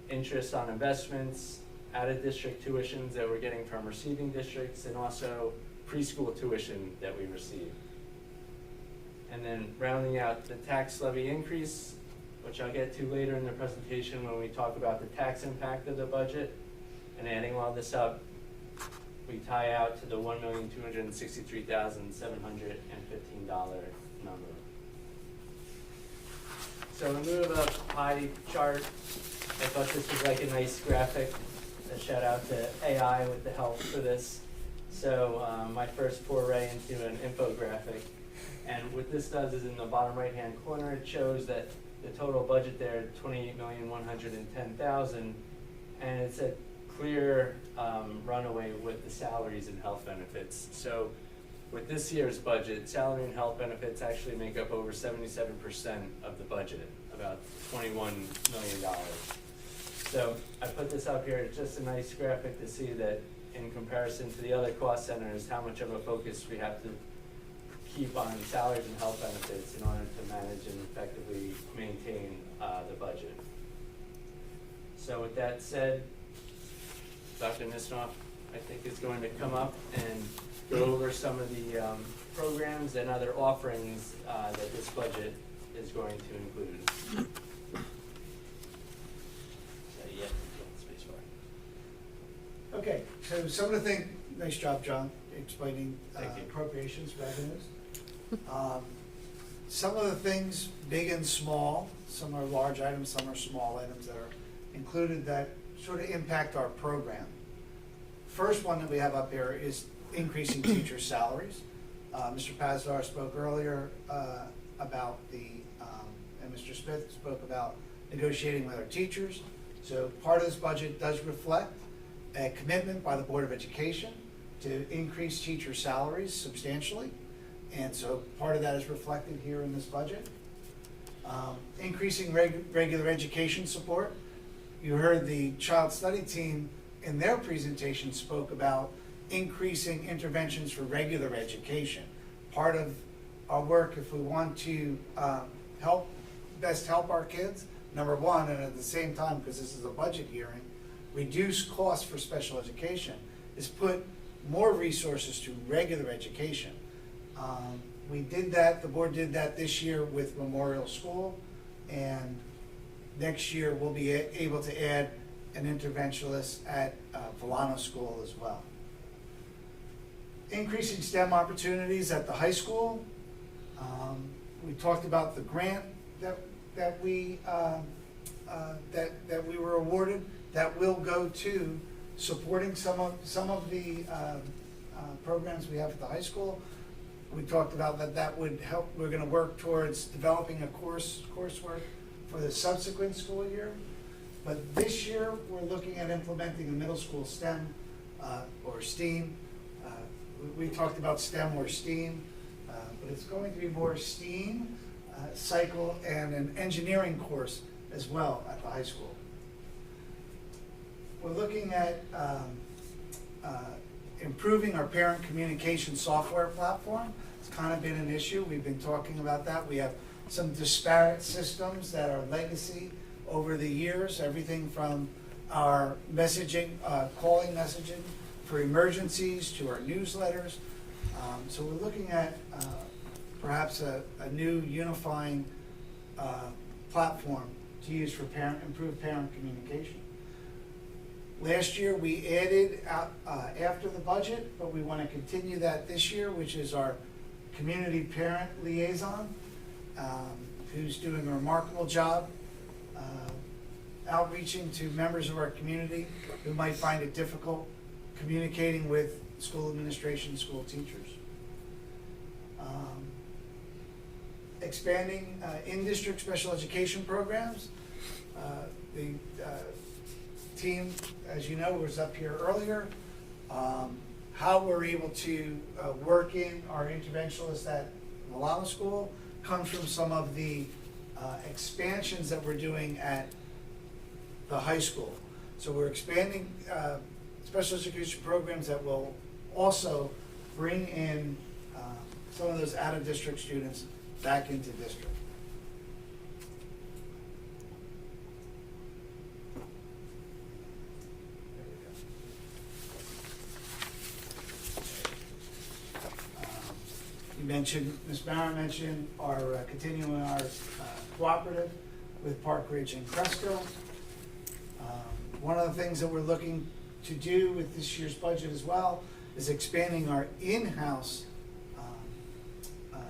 interest on investments, out-of-district tuitions that we're getting from receiving districts, and also preschool tuition that we receive. And then rounding out the tax levy increase, which I'll get to later in the presentation when we talk about the tax impact of the budget. And adding all this up, we tie out to the $1,263,715 number. So in lieu of a pie chart, I thought this was like a nice graphic. A shout out to AI with the help for this. So my first foray into an infographic. And what this does is in the bottom right-hand corner, it shows that the total budget there, $28,110,000, and it's at clear runaway with the salaries and health benefits. So with this year's budget, salary and health benefits actually make up over 77% of the budget, about $21 million. So I put this up here, it's just a nice graphic to see that in comparison to the other cost centers, how much of a focus we have to keep on salaries and health benefits in order to manage and effectively maintain the budget. So with that said, Dr. Nisnoff, I think, is going to come up and go over some of the programs and other offerings that this budget is going to include. Okay, so some of the things, nice job, John, explaining Thank you. appropriations, revenues. Some of the things, big and small, some are large items, some are small items that are included that sort of impact our program. First one that we have up here is increasing teacher salaries. Mr. Pazdar spoke earlier about and Mr. Smith spoke about negotiating with our teachers. So part of this budget does reflect a commitment by the Board of Education to increase teacher salaries substantially. And so part of that is reflected here in this budget. Increasing regular education support. You heard the child study team in their presentation spoke about increasing interventions for education. Part of our work, if we want to best help our kids, number one, and at the same time, because this is a budget hearing, reduce costs for special education, is put more resources to regular education. We did that, the board did that this year with Memorial School, and next year we'll be able to add an interventionist at Volano School as well. Increasing STEM opportunities at the high school. We talked about the grant that we were awarded that will go to supporting some of the programs we have at the high school. We talked about that would help. We're going to work towards developing a coursework for the subsequent school year. But this year, we're looking at implementing a middle school STEM or STEAM. We talked about STEM or STEAM, but it's going to be more STEAM, cycle, and an engineering course as well at the high school. We're looking at improving our parent communication software platform. It's kind of been an issue. We've been talking about that. We have some disparate systems that are legacy over the years, everything from our messaging, calling messaging for emergencies to our newsletters. So we're looking at perhaps a new unifying platform to use for improved parent communication. Last year, we added after the budget, but we want to continue that this year, which is our community parent liaison, who's doing a remarkable job outreaching to members of our community who might find it difficult communicating with school administration, school teachers. Expanding in-district special education programs. The team, as you know, was up here earlier. How we're able to work in our interventionalists at Volano School comes from some of the expansions that we're doing at the high school. So we're expanding special education programs that will also bring in some of those out-of-district students back into district. You mentioned, Ms. Barron mentioned our continuing our cooperative with Park Ridge and Cresco. One of the things that we're looking to do with this year's budget as well is expanding our in-house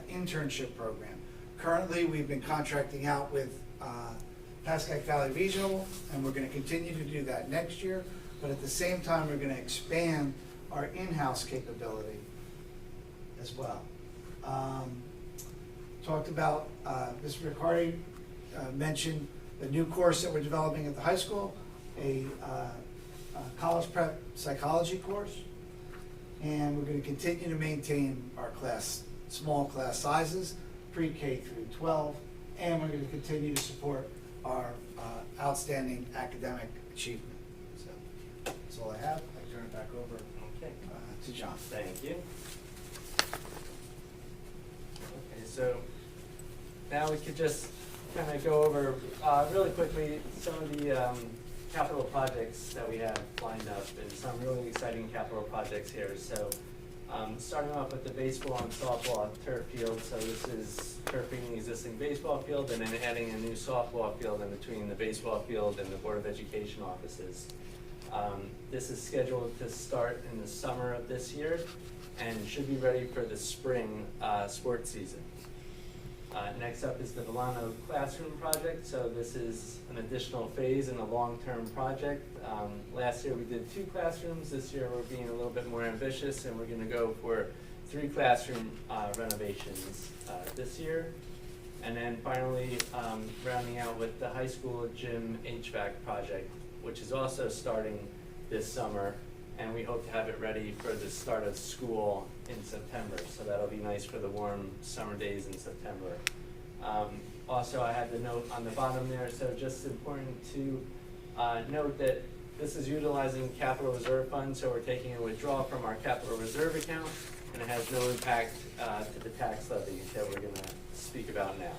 internship program. Currently, we've been contracting out with Pascack Valley Regional, and we're going to continue to do that next year. But at the same time, we're going to expand our in-house capability as well. Talked about, Mr. Riccardi mentioned the new course that we're developing at the high school, a college prep psychology course. And we're going to continue to maintain our small class sizes, pre-K through 12, and we're going to continue to support our outstanding academic achievement. So that's all I have. I turn it back over to John. Thank you. Okay, so now we could just kind of go over really quickly some of the capital projects that we have lined up, and some really exciting capital projects here. So starting off with the baseball and softball turf field. So this is turfing the existing baseball field and then adding a new softball field in between the baseball field and the Board of Education offices. This is scheduled to start in the summer of this year and should be ready for the spring sports season. Next up is the Volano Classroom Project. So this is an additional phase in a long-term project. Last year we did 2 classrooms. This year we're being a little bit more ambitious, and we're going to go for 3 classroom renovations this year. And then finally, rounding out with the high school gym HVAC project, which is also starting this summer, and we hope to have it ready for the start of school in September. So that'll be nice for the warm summer days in September. Also, I had the note on the bottom there, so just important to note that this is utilizing capital reserve funds, so we're taking a withdrawal from our capital reserve account, and it has no impact to the tax levy that we're going to speak about now.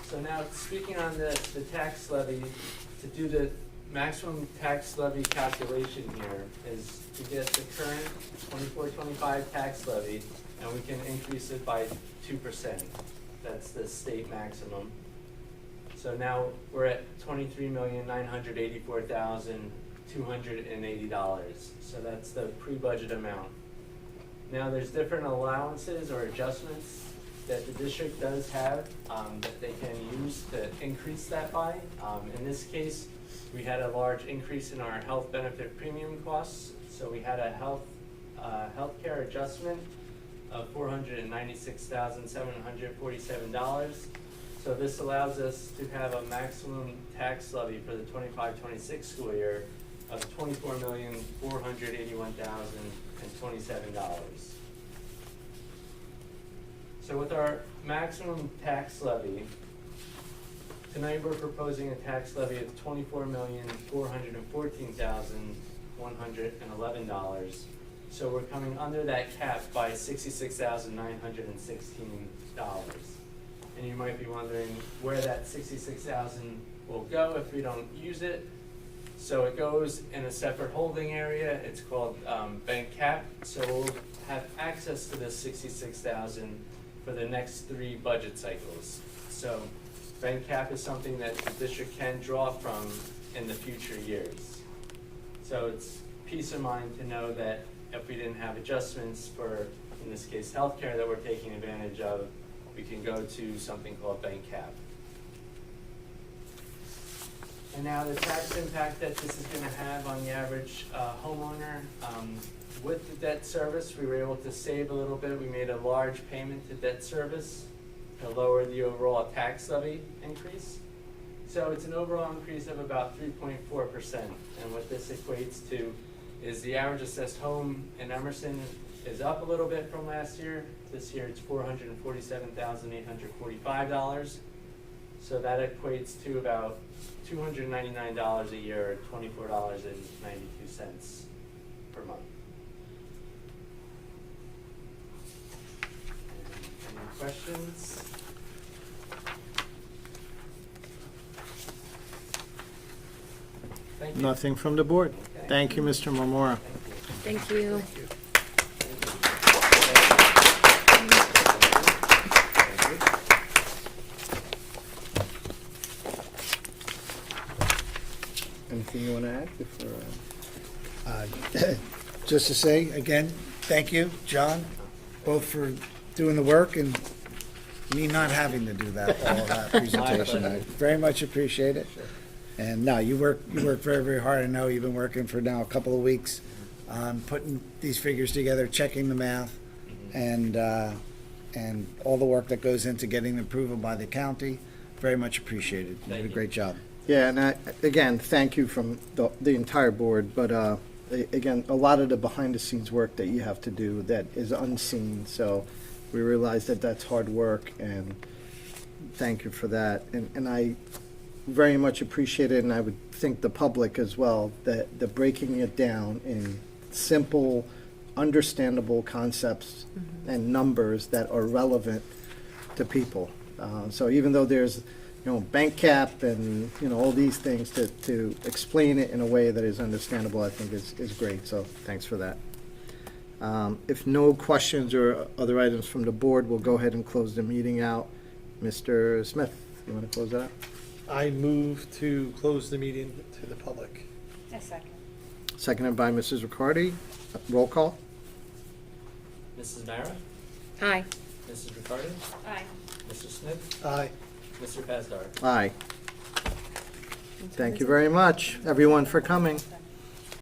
So now, speaking on the tax levy, to do the maximum tax levy calculation here is to get the current 24-25 tax levy, and we can increase it by 2%. That's the state maximum. So now we're at $23,984,280. So that's the pre-budget amount. Now there's different allowances or adjustments that the district does have that they can use to increase that by. In this case, we had a large increase in our health benefit premium costs. So we had a healthcare adjustment of $496,747. So this allows us to have a maximum tax levy for the 25-26 school year of $24,481,027. So with our maximum tax levy, tonight we're proposing a tax levy of $24,414,111. So we're coming under that cap by $66,916. And you might be wondering where that $66,000 will go if we don't use it. So it goes in a separate holding area. It's called bank cap. So we'll have access to this $66,000 for the next 3 budget cycles. So bank cap is something that the district can draw from in the future years. So it's peace of mind to know that if we didn't have adjustments for, in this case, healthcare that we're taking advantage of, we can go to something called bank cap. And now the tax impact that this is going to have on the average homeowner. With the debt service, we were able to save a little bit. We made a large payment to debt service to lower the overall tax levy increase. So it's an overall increase of about 3.4%. And what this equates to is the average assessed home in Emerson is up a little bit from last year. This year it's $447,845. So that equates to about $299 a year, or $24.92 per month. Any questions? Thank you. Nothing from the board. Okay. Thank you, Mr. Momora. Thank you. Anything you want to add before? Just to say, again, thank you, John, both for doing the work and me not having to do that, all of that presentation. I very much appreciate it. And no, you work very, very hard. I know you've been working for now a couple of weeks on putting these figures together, checking the math, and all the work that goes into getting approval by the county. Very much appreciated. You did a great job. Yeah, and again, thank you from the entire board, but again, a lot of the behind-the-scenes work that you have to do that is unseen, so we realize that that's hard work, and thank you for that. And I very much appreciate it, and I would think the public as well, that the breaking it down in simple, understandable concepts and numbers that are relevant to people. So even though there's bank cap and, all these things, to explain it in a way that is understandable, I think is great, so thanks for that. If no questions or other items from the board, we'll go ahead and close the meeting out. Mr. Smith, you want to close that out? I move to close the meeting to the public. A second. Seconded by Mrs. Riccardi. Roll call? Mrs. Mara? Aye. Mrs. Riccardi? Aye. Mr. Smith? Aye. Mr. Pasdar? Aye. Thank you very much, everyone, for coming.